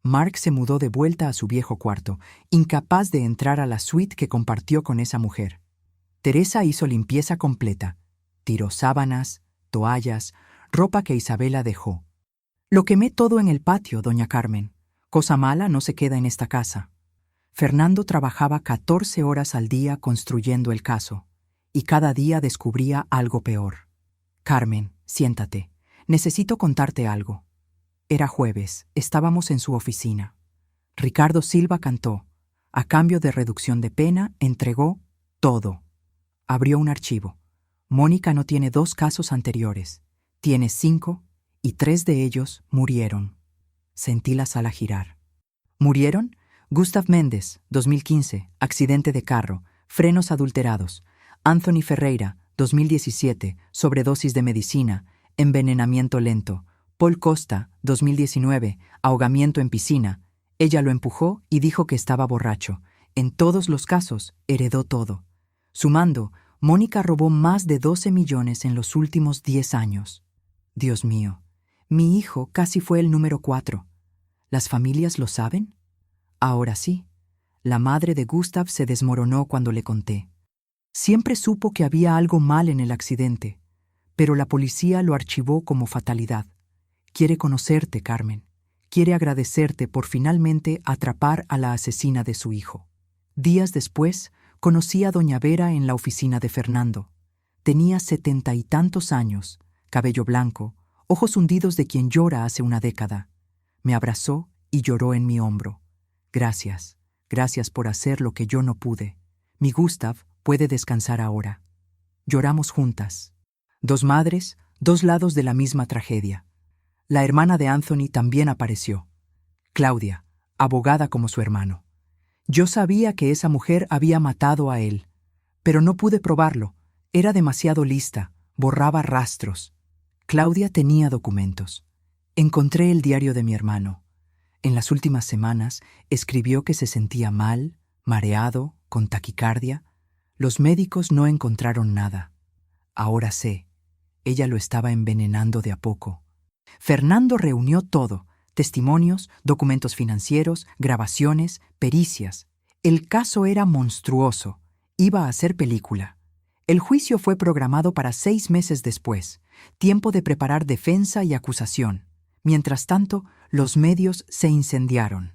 Mark se mudó de vuelta a su viejo cuarto, incapaz de entrar a la suite que compartió con esa mujer. Teresa hizo limpieza completa. Tiró sábanas, toallas, ropa que Isabela dejó. «Lo quemé todo en el patio, doña Carmen. Cosa mala no se queda en esta casa». Fernando trabajaba 14 horas al día construyendo el caso, y cada día descubría algo peor. «Carmen, siéntate. Necesito contarte algo». Era jueves, estábamos en su oficina. Ricardo Silva cantó. A cambio de reducción de pena, entregó todo. Abrió un archivo. Mónica no tiene 2 casos anteriores. Tiene 5, y 3 de ellos murieron. Sentí la sala girar. ¿Murieron? Gustav Méndez, 2015, accidente de carro, frenos adulterados. Anthony Ferreira, 2017, sobredosis de medicina, envenenamiento lento. Paul Costa, 2019, ahogamiento en piscina. Ella lo empujó y dijo que estaba borracho. En todos los casos, heredó todo. Sumando, Mónica robó más de 12 millones en los últimos 10 años. Dios mío, mi hijo casi fue el número 4. ¿Las familias lo saben? Ahora sí. La madre de Gustav se desmoronó cuando le conté. Siempre supo que había algo mal en el accidente, pero la policía lo archivó como fatalidad. Quiere conocerte, Carmen. Quiere agradecerte por finalmente atrapar a la asesina de su hijo. Días después, conocí a doña Vera en la oficina de Fernando. Tenía 70 y tantos años, cabello blanco, ojos hundidos de quien llora hace una década. Me abrazó y lloró en mi hombro. «Gracias, gracias por hacer lo que yo no pude. Mi Gustav puede descansar ahora». Lloramos juntas. 2 madres, 2 lados de la misma tragedia. La hermana de Anthony también apareció. Claudia, abogada como su hermano. Yo sabía que esa mujer había matado a él, pero no pude probarlo. Era demasiado lista, borraba rastros. Claudia tenía documentos. Encontré el diario de mi hermano. En las últimas semanas escribió que se sentía mal, mareado, con taquicardia. Los médicos no encontraron nada. Ahora sé, ella lo estaba envenenando de a poco. Fernando reunió todo: testimonios, documentos financieros, grabaciones, pericias. El caso era monstruoso. Iba a ser película. El juicio fue programado para 6 meses después, tiempo de preparar defensa y acusación. Mientras tanto, los medios se incendiaron.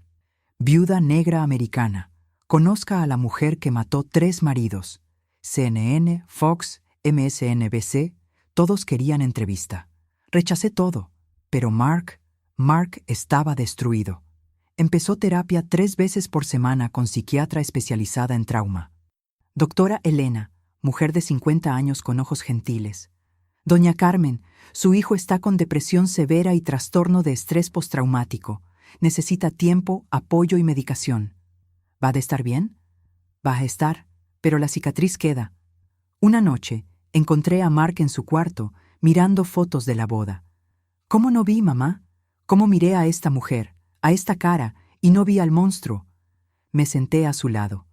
Viuda negra americana. Conozca a la mujer que mató 3 maridos. CNN, Fox, MSNBC, todos querían entrevista. Rechacé todo, pero Mark estaba destruido. Empezó terapia 3 veces por semana con psiquiatra especializada en trauma. Doctora Elena, mujer de 50 años con ojos gentiles. Doña Carmen, su hijo está con depresión severa y trastorno de estrés postraumático. Necesita tiempo, apoyo y medicación. ¿Va a estar bien? Va a estar, pero la cicatriz queda. Una noche, encontré a Mark en su cuarto, mirando fotos de la boda. ¿Cómo no vi, mamá? ¿Cómo miré a esta mujer, a esta cara, y no vi al monstruo? Me senté a su lado.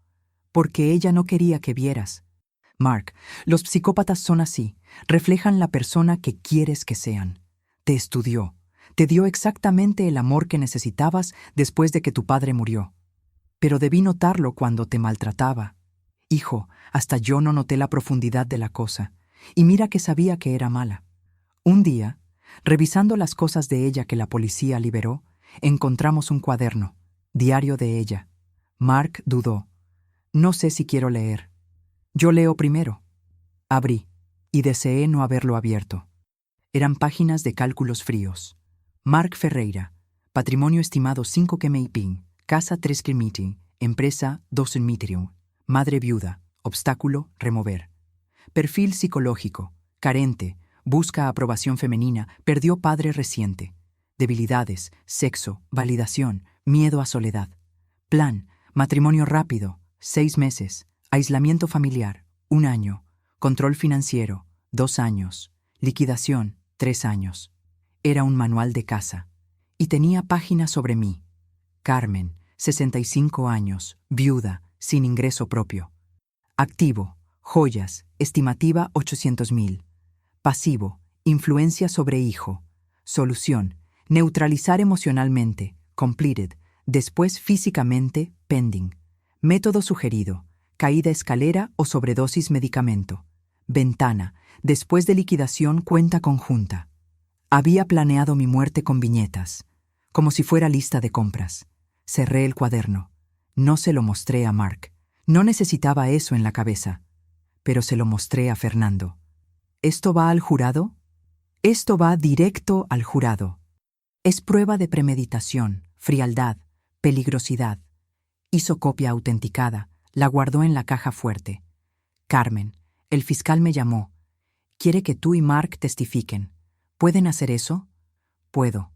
Porque ella no quería que vieras. Mark, los psicópatas son así, reflejan la persona que quieres que sean. Te estudió, te dio exactamente el amor que necesitabas después de que tu padre murió. Pero debí notarlo cuando te maltrataba. Hijo, hasta yo no noté la profundidad de la cosa, y mira que sabía que era mala. Un día, revisando las cosas de ella que la policía liberó, encontramos un cuaderno, diario de ella. Mark dudó. No sé si quiero leer. Yo leo primero. Abrí, y deseé no haberlo abierto. Eran páginas de cálculos fríos. Mark Ferreira, patrimonio estimado 5 Kemeiping, casa 3 Meeting, empresa 2 Mitrium, madre viuda, obstáculo, remover. Perfil psicológico, carente, busca aprobación femenina, perdió padre reciente. Debilidades, sexo, validación, miedo a soledad. Plan, matrimonio rápido, 6 meses, aislamiento familiar, 1 año, control financiero, 2 años, liquidación, 3 años. Era un manual de casa. Y tenía páginas sobre mí. Carmen, 65 años, viuda, sin ingreso propio. Activo, joyas, estimativa 800,000. Pasivo, influencia sobre hijo. Solución, neutralizar emocionalmente, completed, después físicamente, pending. Método sugerido, caída escalera o sobredosis medicamento. Ventana, después de liquidación cuenta conjunta. Había planeado mi muerte con viñetas, como si fuera lista de compras. Cerré el cuaderno. No se lo mostré a Mark. No necesitaba eso en la cabeza. Pero se lo mostré a Fernando. ¿Esto va al jurado? Esto va directo al jurado. Es prueba de premeditación, frialdad, peligrosidad. Hizo copia autenticada, la guardó en la caja fuerte. Carmen, el fiscal me llamó. Quiere que tú y Mark testifiquen. ¿Pueden hacer eso? Puedo.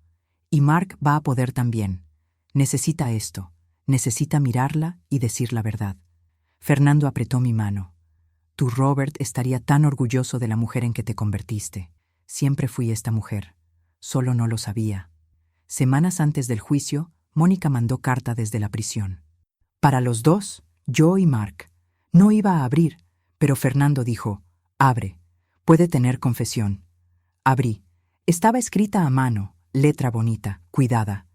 Y Mark va a poder también. Necesita esto. Necesita mirarla y decir la verdad. Fernando apretó mi mano. Tu Robert estaría tan orgulloso de la mujer en que te convertiste. Siempre fui esta mujer. Solo no lo sabía. Semanas antes del juicio, Mónica mandó carta desde la prisión. Para los dos, yo y Mark. No iba a abrir, pero Fernando dijo, abre. Puede tener confesión. Abrí. Estaba escrita a mano, letra bonita, cuidada.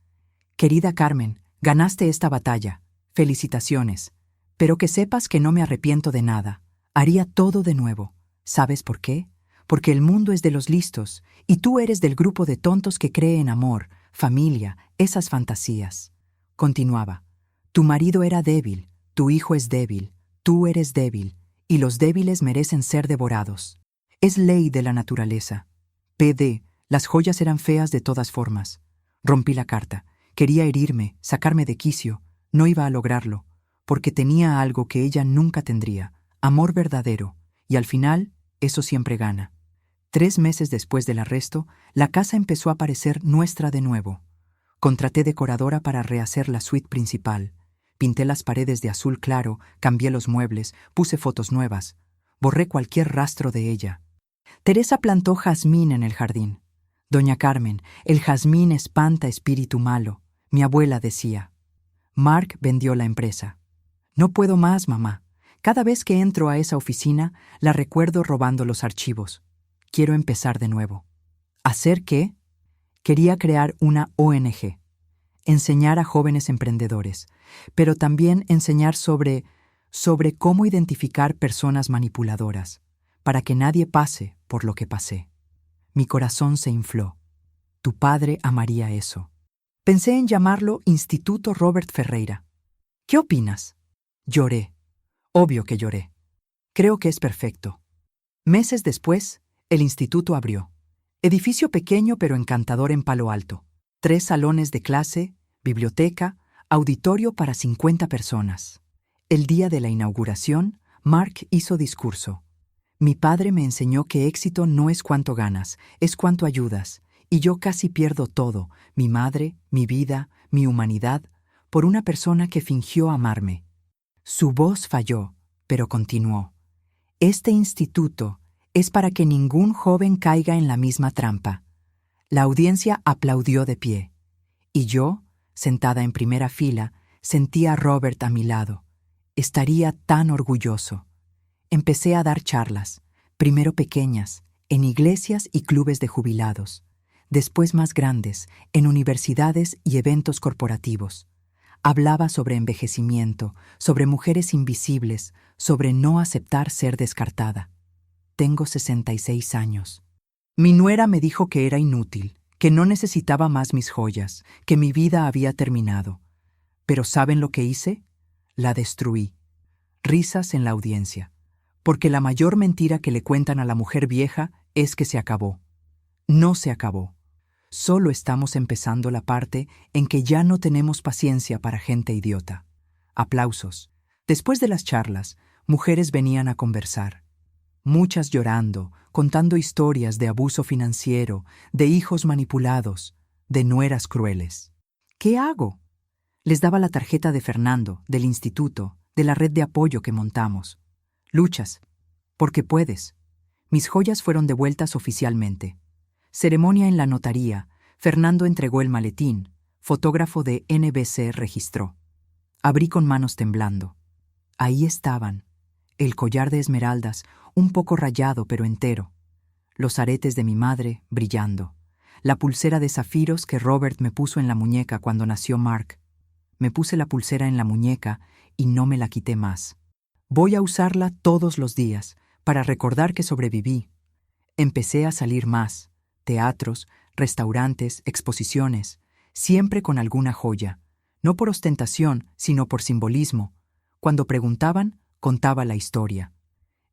Querida Carmen, ganaste esta batalla. Felicitaciones. Pero que sepas que no me arrepiento de nada. Haría todo de nuevo. ¿Sabes por qué? Porque el mundo es de los listos, y tú eres del grupo de tontos que cree en amor, familia, esas fantasías. Continuaba. Tu marido era débil, tu hijo es débil, tú eres débil, y los débiles merecen ser devorados. Es ley de la naturaleza. PD, las joyas eran feas de todas formas. Rompí la carta. Quería herirme, sacarme de quicio. No iba a lograrlo, porque tenía algo que ella nunca tendría, amor verdadero, y al final, eso siempre gana. 3 meses después del arresto, la casa empezó a parecer nuestra de nuevo. Contraté decoradora para rehacer la suite principal. Pinté las paredes de azul claro, cambié los muebles, puse fotos nuevas. Borré cualquier rastro de ella. Teresa plantó jazmín en el jardín. Doña Carmen, el jazmín espanta espíritu malo, mi abuela decía. Mark vendió la empresa. No puedo más, mamá. Cada vez que entro a esa oficina, la recuerdo robando los archivos. Quiero empezar de nuevo. ¿Hacer qué? Quería crear una ONG. Enseñar a jóvenes emprendedores, pero también enseñar sobre cómo identificar personas manipuladoras, para que nadie pase por lo que pasé. Mi corazón se infló. Tu padre amaría eso. Pensé en llamarlo Instituto Robert Ferreira. ¿Qué opinas? Lloré. Obvio que lloré. Creo que es perfecto. Meses después, el instituto abrió. Edificio pequeño pero encantador en Palo Alto. 3 salones de clase, biblioteca, auditorio para 50 personas. El día de la inauguración, Mark hizo discurso. Mi padre me enseñó que éxito no es cuánto ganas, es cuánto ayudas, y yo casi pierdo todo, mi madre, mi vida, mi humanidad, por una persona que fingió amarme. Su voz falló, pero continuó. Este instituto es para que ningún joven caiga en la misma trampa. La audiencia aplaudió de pie, y yo, sentada en primera fila, sentía a Robert a mi lado. Estaría tan orgulloso. Empecé a dar charlas, primero pequeñas, en iglesias y clubes de jubilados, después más grandes, en universidades y eventos corporativos. Hablaba sobre envejecimiento, sobre mujeres invisibles, sobre no aceptar ser descartada. Tengo 66 años. Mi nuera me dijo que era inútil, que no necesitaba más mis joyas, que mi vida había terminado. Pero ¿saben lo que hice? La destruí. Risas en la audiencia. Porque la mayor mentira que le cuentan a la mujer vieja es que se acabó. No se acabó. Solo estamos empezando la parte en que ya no tenemos paciencia para gente idiota. Aplausos. Después de las charlas, mujeres venían a conversar. Muchas llorando, contando historias de abuso financiero, de hijos manipulados, de nueras crueles. ¿Qué hago? Les daba la tarjeta de Fernando, del instituto, de la red de apoyo que montamos. Luchas, porque puedes. Mis joyas fueron devueltas oficialmente. Ceremonia en la notaría. Fernando entregó el maletín. Fotógrafo de NBC registró. Abrí con manos temblando. Ahí estaban. El collar de esmeraldas, un poco rayado pero entero. Los aretes de mi madre, brillando. La pulsera de zafiros que Robert me puso en la muñeca cuando nació Mark. Me puse la pulsera en la muñeca y no me la quité más. Voy a usarla todos los días, para recordar que sobreviví. Empecé a salir más. Teatros, restaurantes, exposiciones, siempre con alguna joya. No por ostentación, sino por simbolismo. Cuando preguntaban, contaba la historia.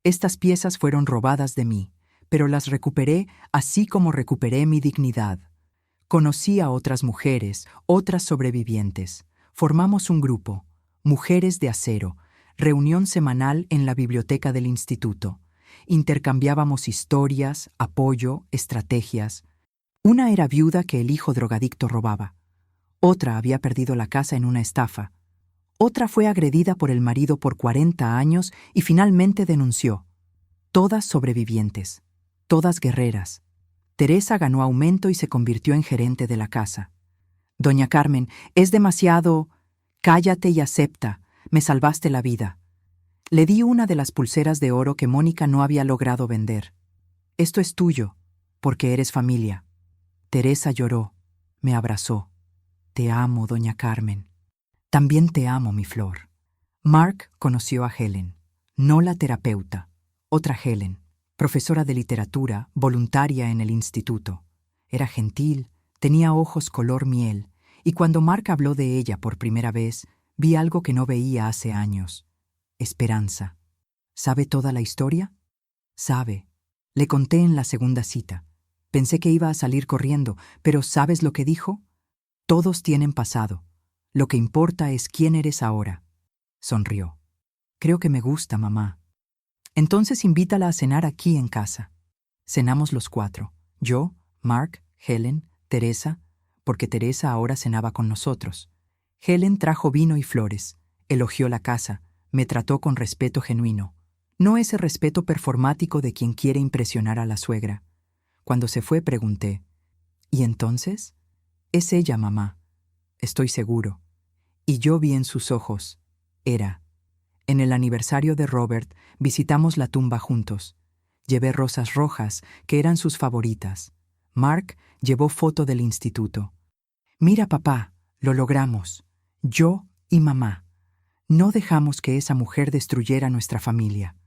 Estas piezas fueron robadas de mí, pero las recuperé así como recuperé mi dignidad. Conocí a otras mujeres, otras sobrevivientes. Formamos un grupo, Mujeres de Acero, reunión semanal en la biblioteca del instituto. Intercambiábamos historias, apoyo, estrategias. Una era viuda que el hijo drogadicto robaba. Otra había perdido la casa en una estafa. Otra fue agredida por el marido por 40 años y finalmente denunció. Todas sobrevivientes, todas guerreras. Teresa ganó aumento y se convirtió en gerente de la casa. Doña Carmen, es demasiado... Cállate y acepta, me salvaste la vida. Le di una de las pulseras de oro que Mónica no había logrado vender. Esto es tuyo, porque eres familia. Teresa lloró, me abrazó. Te amo, doña Carmen. También te amo, mi flor. Mark conoció a Helen, no la terapeuta, otra Helen, profesora de literatura, voluntaria en el instituto. Era gentil, tenía ojos color miel, y cuando Mark habló de ella por primera vez, vi algo que no veía hace años. Esperanza. ¿Sabe toda la historia? Sabe. Le conté en la segunda cita. Pensé que iba a salir corriendo, pero ¿sabes lo que dijo? Todos tienen pasado. Lo que importa es quién eres ahora. Sonrió. Creo que me gusta, mamá. Entonces invítala a cenar aquí en casa. Cenamos los 4. Yo, Mark, Helen, Teresa, porque Teresa ahora cenaba con nosotros. Helen trajo vino y flores, elogió la casa, me trató con respeto genuino. No ese respeto performático de quien quiere impresionar a la suegra. Cuando se fue pregunté, ¿y entonces? Es ella, mamá. Estoy seguro. Y yo vi en sus ojos. Era. En el aniversario de Robert visitamos la tumba juntos. Llevé rosas rojas, que eran sus favoritas. Mark llevó foto del instituto. Mira, papá, lo logramos. Yo y mamá. No dejamos que esa mujer destruyera nuestra familia.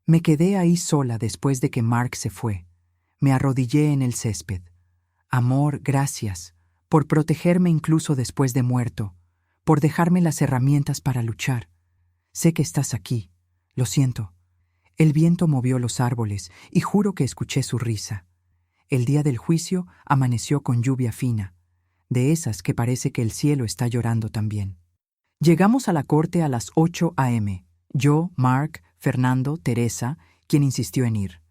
Me quedé ahí sola después de que Mark se fue. Me arrodillé en el césped. Amor, gracias, por protegerme incluso después de muerto, por dejarme las herramientas para luchar. Sé que estás aquí. Lo siento. El viento movió los árboles y juro que escuché su risa. El día del juicio amaneció con lluvia fina, de esas que parece que el cielo está llorando también. Llegamos a la corte a las 8 a.m. Yo, Mark, Fernando, Teresa, quien insistió en ir.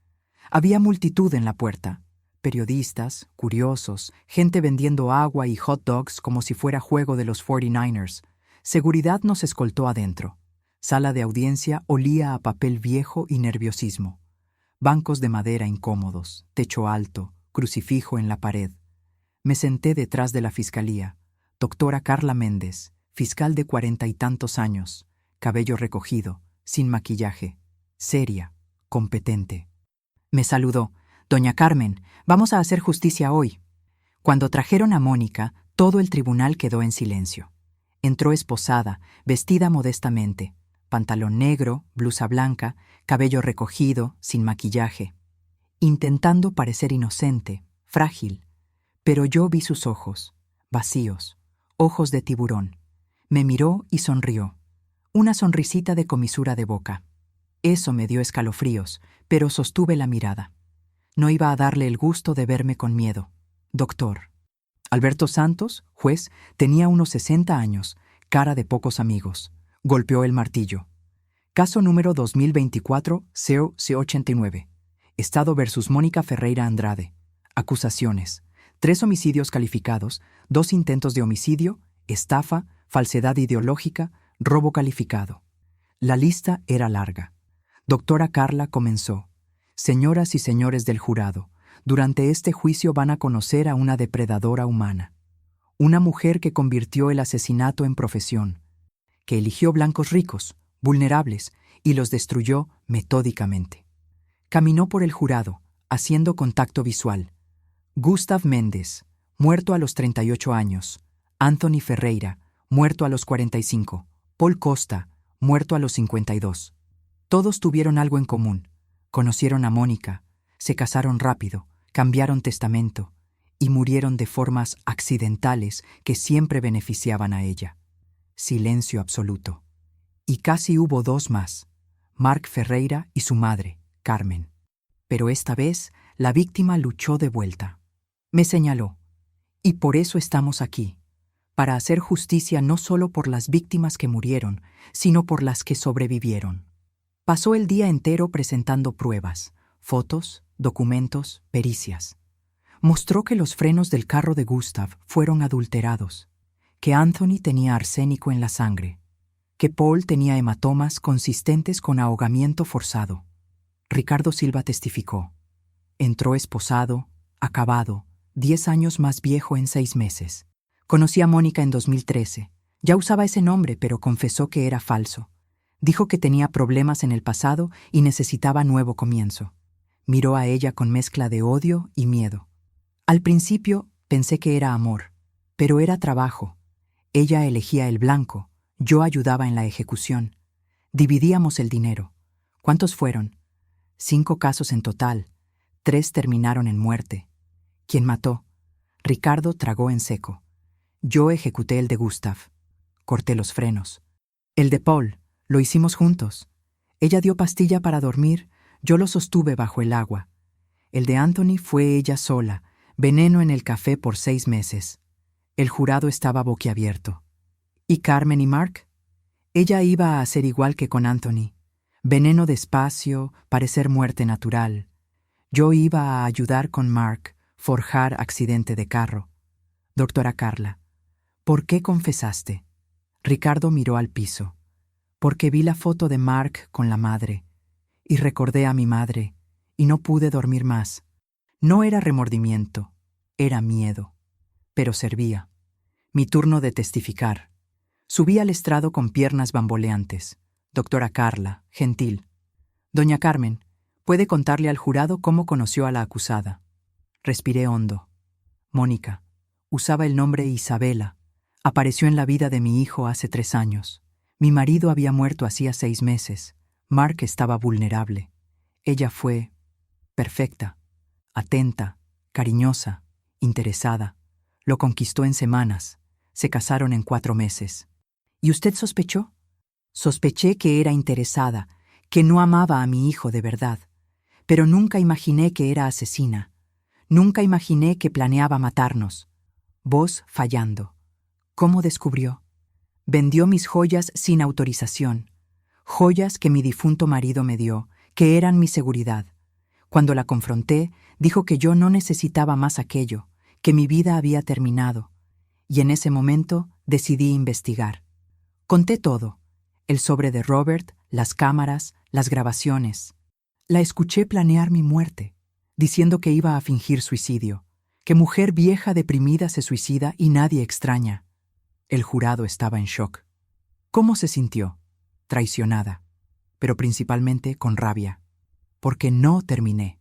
Había multitud en la puerta. Periodistas, curiosos, gente vendiendo agua y hot dogs como si fuera juego de los 49ers. Seguridad nos escoltó adentro. Sala de audiencia olía a papel viejo y nerviosismo. Bancos de madera incómodos, techo alto, crucifijo en la pared. Me senté detrás de la fiscalía. Doctora Carla Méndez, fiscal de 40 y tantos años. cabello recogido, sin maquillaje, seria, competente. Me saludó. «Doña Carmen, vamos a hacer justicia hoy». Cuando trajeron a Mónica, todo el tribunal quedó en silencio. Entró esposada, vestida modestamente, pantalón negro, blusa blanca, cabello recogido, sin maquillaje, intentando parecer inocente, frágil. Pero yo vi sus ojos, vacíos, ojos de tiburón. Me miró y sonrió. Una sonrisita de comisura de boca. Eso me dio escalofríos, pero sostuve la mirada. No iba a darle el gusto de verme con miedo. Doctor. Alberto Santos, juez, tenía unos 60 años, cara de pocos amigos. Golpeó el martillo. Caso número 2024-0C89. Estado versus Mónica Ferreira Andrade. Acusaciones: 3 homicidios calificados, 2 intentos de homicidio, estafa, falsedad ideológica, robo calificado. La lista era larga. Doctora Carla comenzó. Señoras y señores del jurado, durante este juicio van a conocer a una depredadora humana. Una mujer que convirtió el asesinato en profesión, que eligió blancos ricos, vulnerables, y los destruyó metódicamente. Caminó por el jurado, haciendo contacto visual. Gustav Méndez, muerto a los 38 años. Anthony Ferreira, muerto a los 45. Paul Costa, muerto a los 52. Todos tuvieron algo en común. Conocieron a Mónica, se casaron rápido, cambiaron testamento y murieron de formas accidentales que siempre beneficiaban a ella. Silencio absoluto. Y casi hubo 2 más, Mark Ferreira y su madre, Carmen. Pero esta vez la víctima luchó de vuelta. Me señaló. Y por eso estamos aquí, para hacer justicia no solo por las víctimas que murieron, sino por las que sobrevivieron. Pasó el día entero presentando pruebas, fotos, documentos, pericias. Mostró que los frenos del carro de Gustav fueron adulterados, que Anthony tenía arsénico en la sangre, que Paul tenía hematomas consistentes con ahogamiento forzado. Ricardo Silva testificó. Entró esposado, acabado, 10 años más viejo en 6 meses. Conocí a Mónica en 2013. Ya usaba ese nombre, pero confesó que era falso. Dijo que tenía problemas en el pasado y necesitaba nuevo comienzo. Miró a ella con mezcla de odio y miedo. Al principio pensé que era amor, pero era trabajo. Ella elegía el blanco, yo ayudaba en la ejecución. Dividíamos el dinero. ¿Cuántos fueron? 5 casos en total. 3 terminaron en muerte. ¿Quién mató? Ricardo tragó en seco. Yo ejecuté el de Gustav. Corté los frenos. El de Paul. Lo hicimos juntos. Ella dio pastilla para dormir, yo lo sostuve bajo el agua. El de Anthony fue ella sola, veneno en el café por 6 meses. El jurado estaba boquiabierto. ¿Y Carmen y Mark? Ella iba a hacer igual que con Anthony. Veneno despacio, parecer muerte natural. Yo iba a ayudar con Mark, forjar accidente de carro. Doctora Carla, ¿por qué confesaste? Ricardo miró al piso. Porque vi la foto de Mark con la madre, y recordé a mi madre, y no pude dormir más. No era remordimiento, era miedo, pero servía. Mi turno de testificar. Subí al estrado con piernas bamboleantes. Doctora Carla, gentil. Doña Carmen, ¿puede contarle al jurado cómo conoció a la acusada? Respiré hondo. Mónica. Usaba el nombre Isabela. Apareció en la vida de mi hijo hace 3 años. Mi marido había muerto hacía 6 meses. Mark estaba vulnerable. Ella fue perfecta, atenta, cariñosa, interesada. Lo conquistó en semanas. Se casaron en 4 meses. ¿Y usted sospechó? Sospeché que era interesada, que no amaba a mi hijo de verdad. Pero nunca imaginé que era asesina. Nunca imaginé que planeaba matarnos. Voz fallando. ¿Cómo descubrió? Vendió mis joyas sin autorización. Joyas que mi difunto marido me dio, que eran mi seguridad. Cuando la confronté, dijo que yo no necesitaba más aquello, que mi vida había terminado. Y en ese momento decidí investigar. Conté todo. El sobre de Robert, las cámaras, las grabaciones. La escuché planear mi muerte, diciendo que iba a fingir suicidio, que mujer vieja deprimida se suicida y nadie extraña. El jurado estaba en shock. ¿Cómo se sintió? traicionada, pero principalmente con rabia, porque no terminé.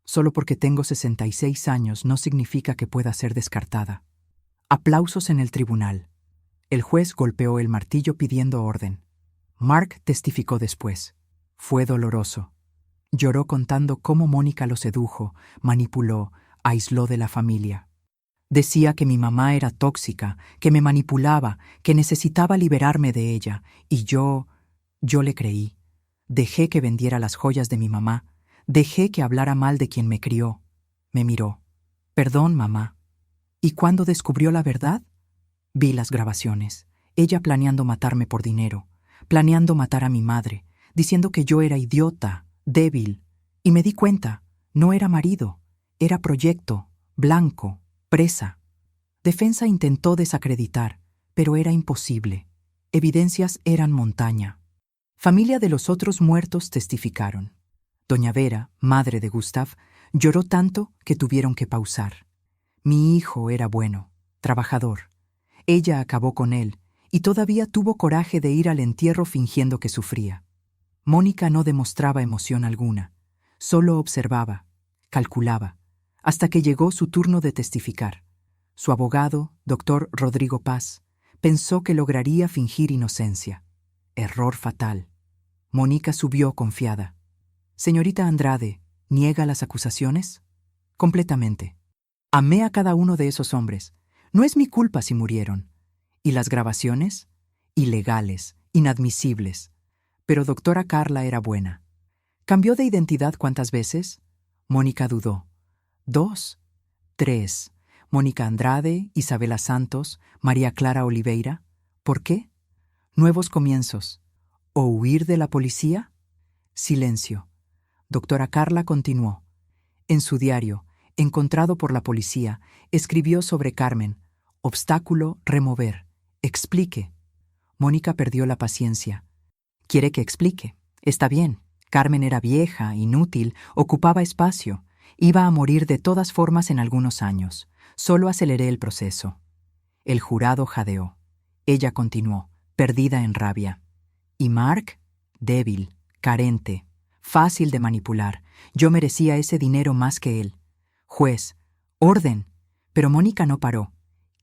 Solo porque tengo 66 años no significa que pueda ser descartada. Aplausos en el tribunal. El juez golpeó el martillo pidiendo orden. Mark testificó después. Fue doloroso. Lloró contando cómo Mónica lo sedujo, manipuló, aisló de la familia. Decía que mi mamá era tóxica, que me manipulaba, que necesitaba liberarme de ella, y yo le creí. Dejé que vendiera las joyas de mi mamá, dejé que hablara mal de quien me crió. Me miró. Perdón, mamá. ¿Y cuándo descubrió la verdad? Vi las grabaciones, ella planeando matarme por dinero, planeando matar a mi madre, diciendo que yo era idiota, débil, y me di cuenta, no era marido, era proyecto, blanco, presa. Defensa intentó desacreditar, pero era imposible. Evidencias eran montaña. Familia de los otros muertos testificaron. Doña Vera, madre de Gustav, lloró tanto que tuvieron que pausar. Mi hijo era bueno, trabajador. Ella acabó con él y todavía tuvo coraje de ir al entierro fingiendo que sufría. Mónica no demostraba emoción alguna, solo observaba, calculaba, hasta que llegó su turno de testificar. Su abogado, doctor Rodrigo Paz, pensó que lograría fingir inocencia. Error fatal. Mónica subió confiada. Señorita Andrade, ¿niega las acusaciones? Completamente. Amé a cada uno de esos hombres. No es mi culpa si murieron. ¿Y las grabaciones? Ilegales, inadmisibles. Pero doctora Carla era buena. ¿Cambió de identidad cuántas veces? Mónica dudó. 2, 3. Mónica Andrade, Isabela Santos, María Clara Oliveira. ¿Por qué? Nuevos comienzos. ¿O huir de la policía? Silencio. Doctora Carla continuó. En su diario, encontrado por la policía, escribió sobre Carmen. Obstáculo, remover. Explique. Mónica perdió la paciencia. ¿Quiere que explique? Está bien. Carmen era vieja, inútil, ocupaba espacio. Iba a morir de todas formas en algunos años. Solo aceleré el proceso. El jurado jadeó. Ella continuó, perdida en rabia. ¿Y Mark? Débil, carente, fácil de manipular. Yo merecía ese dinero más que él. Juez, orden. Pero Mónica no paró.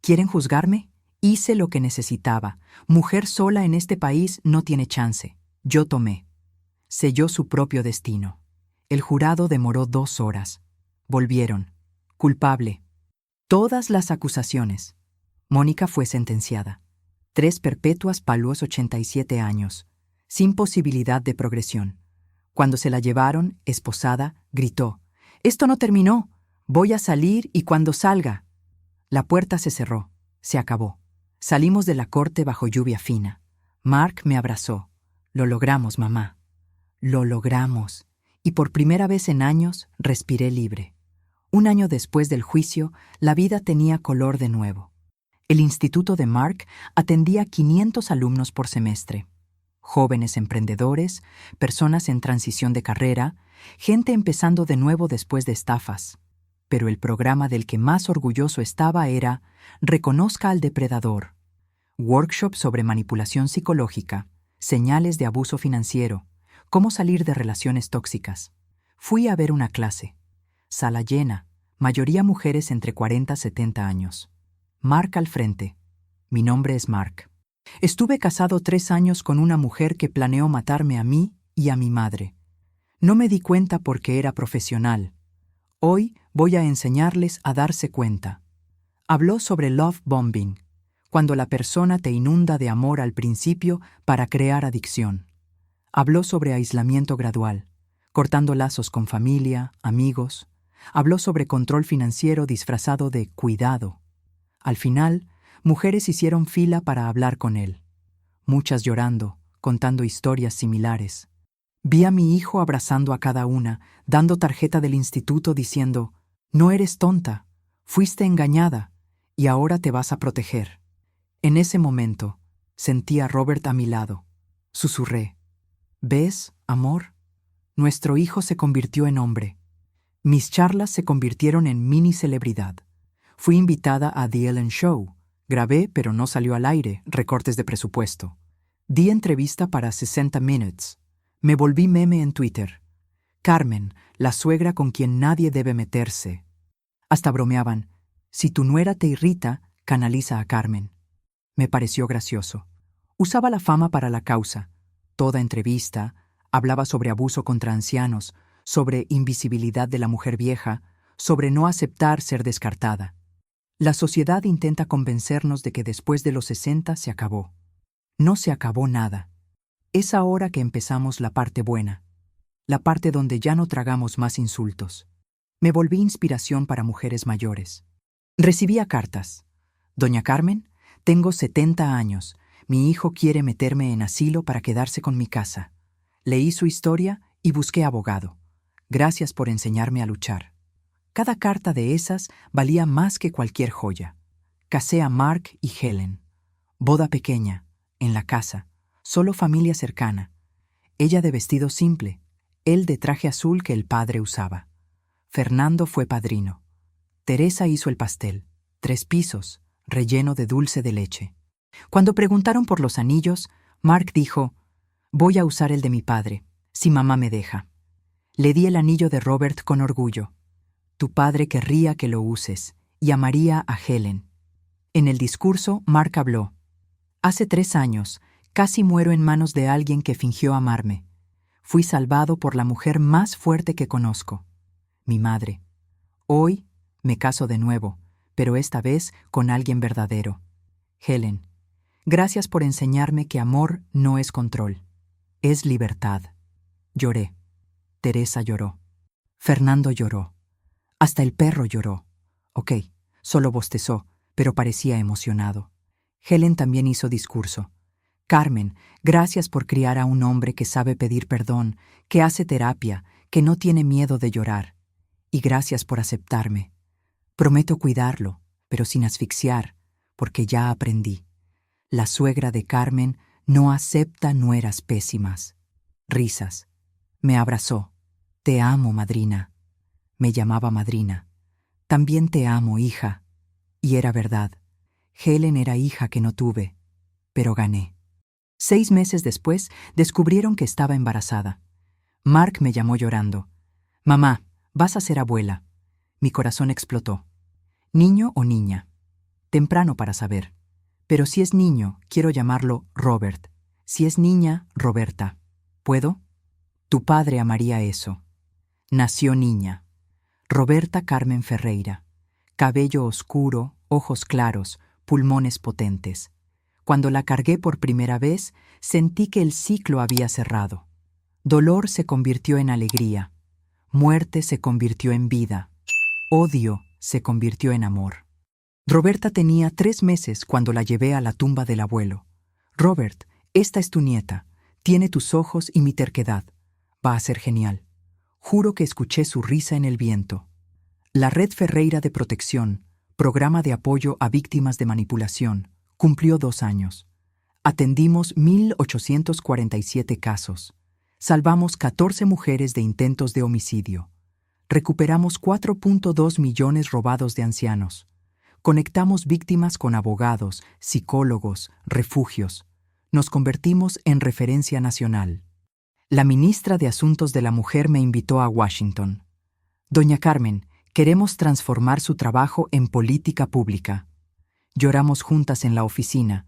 ¿Quieren juzgarme? Hice lo que necesitaba. Mujer sola en este país no tiene chance. Yo tomé. Selló su propio destino. El jurado demoró 2 horas. Volvieron. Culpable. Todas las acusaciones. Mónica fue sentenciada. 3 perpetuas para los 87 años, sin posibilidad de progresión. Cuando se la llevaron, esposada, gritó: «¡Esto no terminó! Voy a salir y cuando salga». La puerta se cerró. Se acabó. Salimos de la corte bajo lluvia fina. Mark me abrazó. «Lo logramos, mamá. Lo logramos». Y por primera vez en años respiré libre. 1 año después del juicio, la vida tenía color de nuevo. El instituto de Mark atendía 500 alumnos por semestre. Jóvenes emprendedores, personas en transición de carrera, gente empezando de nuevo después de estafas. Pero el programa del que más orgulloso estaba era Reconozca al depredador. Workshop sobre manipulación psicológica, señales de abuso financiero, cómo salir de relaciones tóxicas. Fui a ver una clase. Sala llena, mayoría mujeres entre 40 y 70 años. Mark al frente. Mi nombre es Mark. Estuve casado 3 años con una mujer que planeó matarme a mí y a mi madre. No me di cuenta porque era profesional. Hoy voy a enseñarles a darse cuenta. Habló sobre love bombing, cuando la persona te inunda de amor al principio para crear adicción. Habló sobre aislamiento gradual, cortando lazos con familia, amigos. Habló sobre control financiero disfrazado de cuidado. Al final, mujeres hicieron fila para hablar con él. Muchas llorando, contando historias similares. Vi a mi hijo abrazando a cada una, dando tarjeta del instituto diciendo: «No eres tonta, fuiste engañada, y ahora te vas a proteger». En ese momento, sentí a Robert a mi lado. Susurré: «¿Ves, amor? Nuestro hijo se convirtió en hombre». Mis charlas se convirtieron en mini celebridad. Fui invitada a The Ellen Show. Grabé, pero no salió al aire, recortes de presupuesto. Di entrevista para 60 Minutes. Me volví meme en Twitter. Carmen, la suegra con quien nadie debe meterse. Hasta bromeaban. Si tu nuera te irrita, canaliza a Carmen. Me pareció gracioso. Usaba la fama para la causa. Toda entrevista hablaba sobre abuso contra ancianos, sobre invisibilidad de la mujer vieja, sobre no aceptar ser descartada. La sociedad intenta convencernos de que después de los 60 se acabó. No se acabó nada. Es ahora que empezamos la parte buena, la parte donde ya no tragamos más insultos. Me volví inspiración para mujeres mayores. Recibía cartas. Doña Carmen, tengo 70 años. Mi hijo quiere meterme en asilo para quedarse con mi casa. Leí su historia y busqué abogado. Gracias por enseñarme a luchar. Cada carta de esas valía más que cualquier joya. Casé a Mark y Helen. Boda pequeña, en la casa, solo familia cercana. Ella de vestido simple, él de traje azul que el padre usaba. Fernando fue padrino. Teresa hizo el pastel, 3 pisos, relleno de dulce de leche. Cuando preguntaron por los anillos, Mark dijo, voy a usar el de mi padre, si mamá me deja. Le di el anillo de Robert con orgullo. Tu padre querría que lo uses, y amaría a Helen. En el discurso, Mark habló. Hace 3 años, casi muero en manos de alguien que fingió amarme. Fui salvado por la mujer más fuerte que conozco, mi madre. Hoy me caso de nuevo, pero esta vez con alguien verdadero. Helen, gracias por enseñarme que amor no es control, es libertad. Lloré. Teresa lloró. Fernando lloró. Hasta el perro lloró. Ok, solo bostezó, pero parecía emocionado. Helen también hizo discurso. Carmen, gracias por criar a un hombre que sabe pedir perdón, que hace terapia, que no tiene miedo de llorar. Y gracias por aceptarme. Prometo cuidarlo, pero sin asfixiar, porque ya aprendí. La suegra de Carmen no acepta nueras pésimas. Risas. Me abrazó. Te amo, madrina. Me llamaba madrina. También te amo, hija. Y era verdad. Helen era hija que no tuve, pero gané. 6 meses después, descubrieron que estaba embarazada. Mark me llamó llorando. Mamá, vas a ser abuela. Mi corazón explotó. ¿Niño o niña? Temprano para saber. Pero si es niño, quiero llamarlo Robert. Si es niña, Roberta. ¿Puedo? Tu padre amaría eso. Nació niña. Roberta Carmen Ferreira. Cabello oscuro, ojos claros, pulmones potentes. Cuando la cargué por primera vez, sentí que el ciclo había cerrado. Dolor se convirtió en alegría. Muerte se convirtió en vida. Odio se convirtió en amor. Roberta tenía 3 meses cuando la llevé a la tumba del abuelo. Robert, esta es tu nieta. Tiene tus ojos y mi terquedad. Va a ser genial. Juro que escuché su risa en el viento. La Red Ferreira de Protección, programa de apoyo a víctimas de manipulación, cumplió 2 años. Atendimos 1,847 casos. Salvamos 14 mujeres de intentos de homicidio. Recuperamos 4.2 millones robados de ancianos. Conectamos víctimas con abogados, psicólogos, refugios. Nos convertimos en referencia nacional. La ministra de Asuntos de la Mujer me invitó a Washington. Doña Carmen, queremos transformar su trabajo en política pública. Lloramos juntas en la oficina.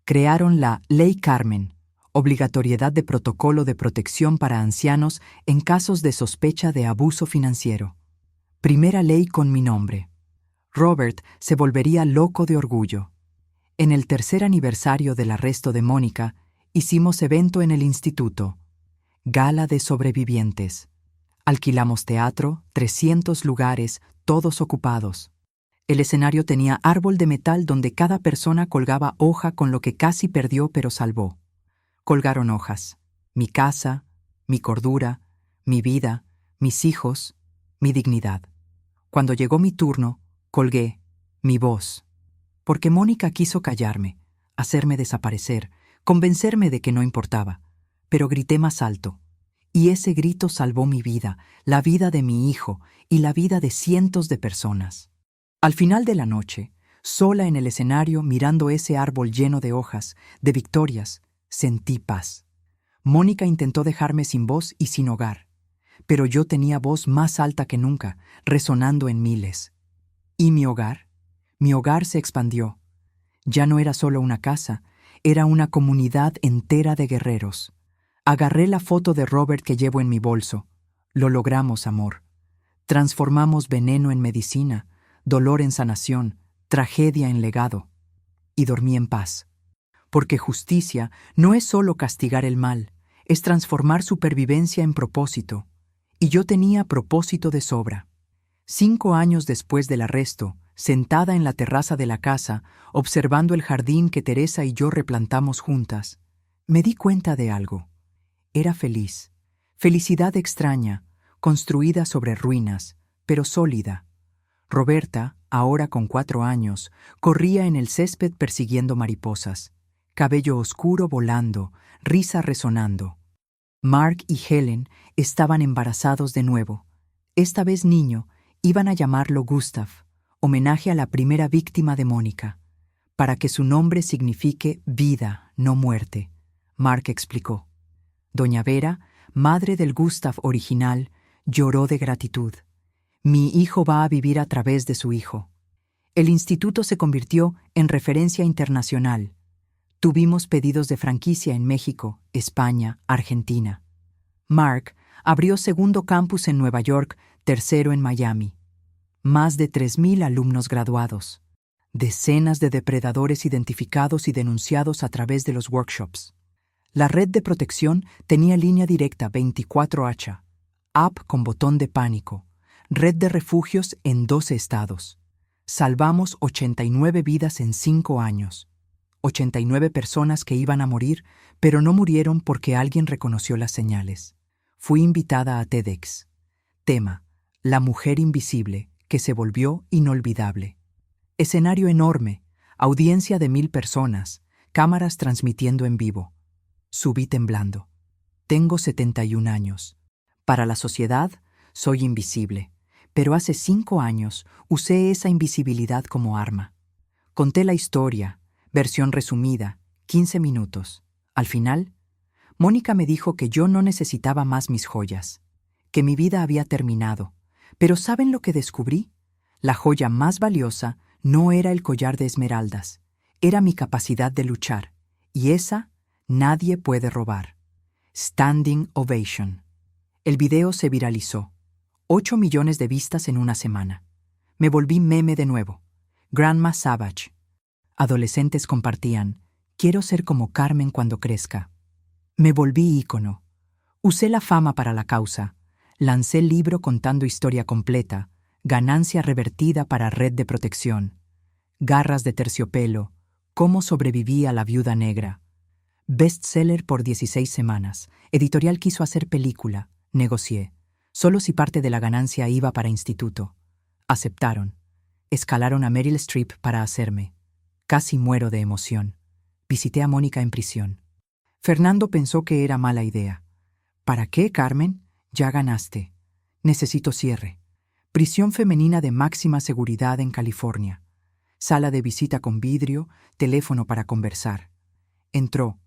Crearon la Ley Carmen, obligatoriedad de protocolo de protección para ancianos en casos de sospecha de abuso financiero. Primera ley con mi nombre. Robert se volvería loco de orgullo. En el 3er aniversario del arresto de Mónica, hicimos evento en el instituto. Gala de sobrevivientes. Alquilamos teatro, 300 lugares, todos ocupados. El escenario tenía árbol de metal donde cada persona colgaba hoja con lo que casi perdió pero salvó. Colgaron hojas. Mi casa, mi cordura, mi vida, mis hijos, mi dignidad. Cuando llegó mi turno, colgué mi voz. Porque Mónica quiso callarme, hacerme desaparecer, convencerme de que no importaba. Pero grité más alto. Y ese grito salvó mi vida, la vida de mi hijo y la vida de cientos de personas. Al final de la noche, sola en el escenario mirando ese árbol lleno de hojas, de victorias, Sentí paz. Mónica intentó dejarme sin voz y sin hogar, pero yo tenía voz más alta que nunca, resonando en miles. ¿Y mi hogar? Mi hogar se expandió. Ya no era solo una casa, era una comunidad entera de guerreros. Agarré la foto de Robert que llevo en mi bolso. Lo logramos, amor. Transformamos veneno en medicina, dolor en sanación, tragedia en legado. Y dormí en paz. Porque justicia no es solo castigar el mal, es transformar supervivencia en propósito. Y yo tenía propósito de sobra. 5 años después del arresto, sentada en la terraza de la casa, observando el jardín que Teresa y yo replantamos juntas, me di cuenta de algo. Era feliz. Felicidad extraña, construida sobre ruinas, pero sólida. Roberta, ahora con 4 años, corría en el césped persiguiendo mariposas. Cabello oscuro volando, risa resonando. Mark y Helen estaban embarazados de nuevo. Esta vez niño, iban a llamarlo Gustav, homenaje a la primera víctima de Mónica, para que su nombre signifique vida, no muerte, Mark explicó. Doña Vera, madre del Gustav original, lloró de gratitud. Mi hijo va a vivir a través de su hijo. El instituto se convirtió en referencia internacional. Tuvimos pedidos de franquicia en México, España, Argentina. Mark abrió segundo campus en Nueva York, tercero en Miami. Más de 3,000 alumnos graduados. Decenas de depredadores identificados y denunciados a través de los workshops. La red de protección tenía línea directa 24H, app con botón de pánico, red de refugios en 12 estados. Salvamos 89 vidas en 5 años. 89 personas que iban a morir, pero no murieron porque alguien reconoció las señales. Fui invitada a TEDx. Tema: La mujer invisible, que se volvió inolvidable. Escenario enorme, audiencia de 1,000 personas, cámaras transmitiendo en vivo. Subí temblando. Tengo 71 años. Para la sociedad, soy invisible, pero hace 5 años usé esa invisibilidad como arma. Conté la historia, versión resumida, 15 minutos. Al final, Mónica me dijo que yo no necesitaba más mis joyas, que mi vida había terminado. Pero ¿saben lo que descubrí? La joya más valiosa no era el collar de esmeraldas, era mi capacidad de luchar, y esa nadie puede robar. Standing Ovation. El video se viralizó. 8 millones de vistas en una semana. Me volví meme de nuevo. Grandma Savage. Adolescentes compartían: quiero ser como Carmen cuando crezca. Me volví ícono. Usé la fama para la causa. Lancé libro contando historia completa, ganancia revertida para red de protección. Garras de terciopelo, cómo sobreviví a la viuda negra. Bestseller por 16 semanas. Editorial quiso hacer película. Negocié. Solo si parte de la ganancia iba para instituto. Aceptaron. Escalaron a Meryl Streep para hacerme. Casi muero de emoción. Visité a Mónica en prisión. Fernando pensó que era mala idea. ¿Para qué, Carmen? Ya ganaste. Necesito cierre. Prisión femenina de máxima seguridad en California. Sala de visita con vidrio, teléfono para conversar. Entró.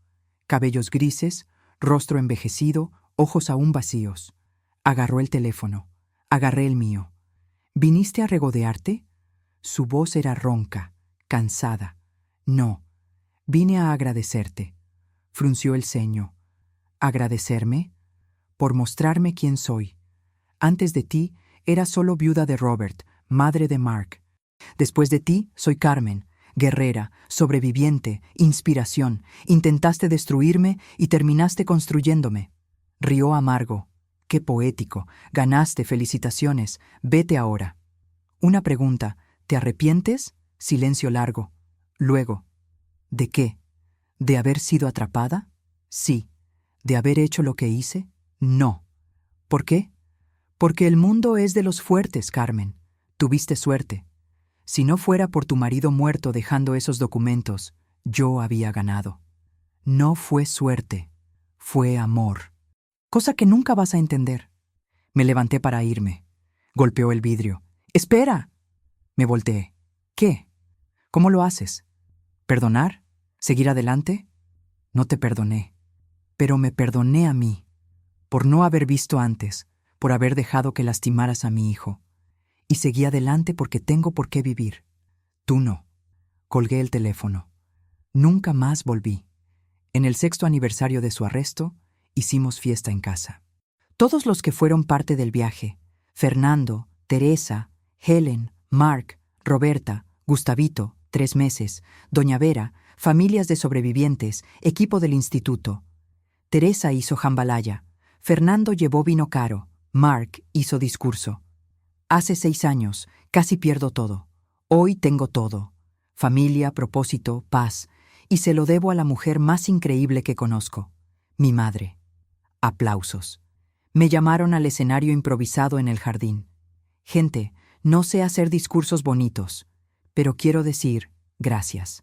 Cabellos grises, rostro envejecido, ojos aún vacíos. Agarró el teléfono. Agarré el mío. ¿Viniste a regodearte? Su voz era ronca, cansada. No. Vine a agradecerte. Frunció el ceño. ¿Agradecerme? Por mostrarme quién soy. Antes de ti, era solo viuda de Robert, madre de Mark. Después de ti, soy Carmen, guerrera, sobreviviente, inspiración. Intentaste destruirme y terminaste construyéndome. Rió amargo. Qué poético. Ganaste, felicitaciones. Vete ahora. Una pregunta. ¿Te arrepientes? Silencio largo. Luego. ¿De qué? ¿De haber sido atrapada? Sí. ¿De haber hecho lo que hice? No. ¿Por qué? Porque el mundo es de los fuertes, Carmen. Tuviste suerte. Si no fuera por tu marido muerto dejando esos documentos, yo había ganado. No fue suerte, fue amor. Cosa que nunca vas a entender. Me levanté para irme. Golpeó el vidrio. ¡Espera! Me volteé. ¿Qué? ¿Cómo lo haces? ¿Perdonar? ¿Seguir adelante? No te perdoné, pero me perdoné a mí, por no haber visto antes, por haber dejado que lastimaras a mi hijo. Y seguí adelante porque tengo por qué vivir. Tú no. Colgué el teléfono. Nunca más volví. En el 6º aniversario de su arresto, hicimos fiesta en casa. Todos los que fueron parte del viaje, Fernando, Teresa, Helen, Mark, Roberta, Gustavito, 3 meses, Doña Vera, familias de sobrevivientes, equipo del instituto. Teresa hizo jambalaya, Fernando llevó vino caro, Mark hizo discurso. Hace 6 años, casi pierdo todo. Hoy tengo todo. Familia, propósito, paz, y se lo debo a la mujer más increíble que conozco, mi madre. Aplausos. Me llamaron al escenario improvisado en el jardín. Gente, no sé hacer discursos bonitos, pero quiero decir gracias.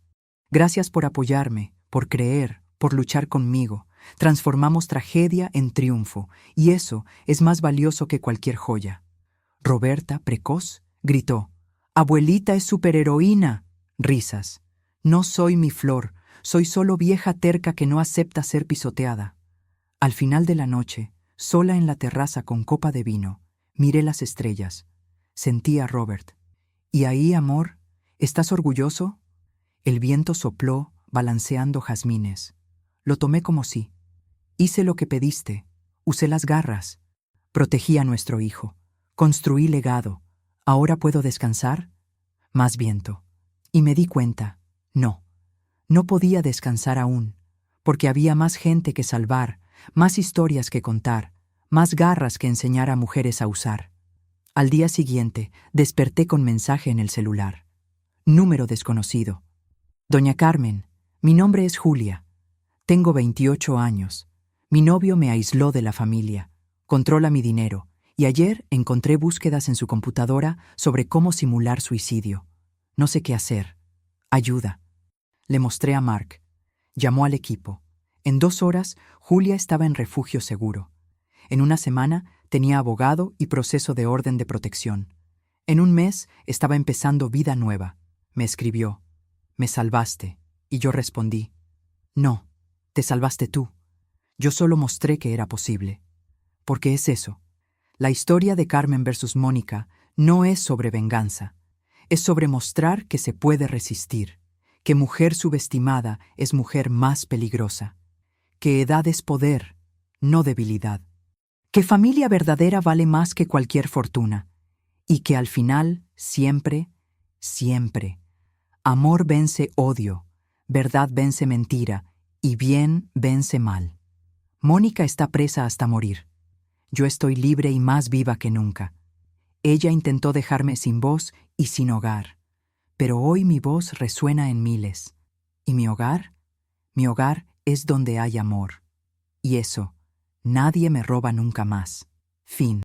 Gracias por apoyarme, por creer, por luchar conmigo. Transformamos tragedia en triunfo, y eso es más valioso que cualquier joya. Roberta, precoz, gritó: «¡Abuelita es superheroína!». Risas. No soy mi flor, soy solo vieja terca que no acepta ser pisoteada. Al final de la noche, sola en la terraza con copa de vino, miré las estrellas. Sentí a Robert. «¿Y ahí, amor? ¿Estás orgulloso?». El viento sopló, balanceando jazmines. Lo tomé como sí. Hice lo que pediste. Usé las garras. Protegí a nuestro hijo. Construí legado. ¿Ahora puedo descansar? Más viento. Y me di cuenta. No podía descansar aún, porque había más gente que salvar, más historias que contar, más garras que enseñar a mujeres a usar. Al día siguiente, desperté con mensaje en el celular. Número desconocido. «Doña Carmen, mi nombre es Julia. Tengo 28 años. Mi novio me aisló de la familia, controla mi dinero, y ayer encontré búsquedas en su computadora sobre cómo simular suicidio. No sé qué hacer. Ayuda». Le mostré a Mark. Llamó al equipo. En 2 horas, Julia estaba en refugio seguro. En 1 semana, tenía abogado y proceso de orden de protección. En 1 mes, estaba empezando vida nueva. Me escribió: «Me salvaste». Y yo respondí: «No, te salvaste tú. Yo solo mostré que era posible». Porque es eso. La historia de Carmen versus Mónica no es sobre venganza. Es sobre mostrar que se puede resistir, que mujer subestimada es mujer más peligrosa, que edad es poder, no debilidad, que familia verdadera vale más que cualquier fortuna, y que al final, siempre, siempre, amor vence odio, verdad vence mentira, y bien vence mal. Mónica está presa hasta morir. Yo estoy libre y más viva que nunca. Ella intentó dejarme sin voz y sin hogar, pero hoy mi voz resuena en miles. ¿Y mi hogar? Mi hogar es donde hay amor. Y eso, nadie me roba nunca más. Fin.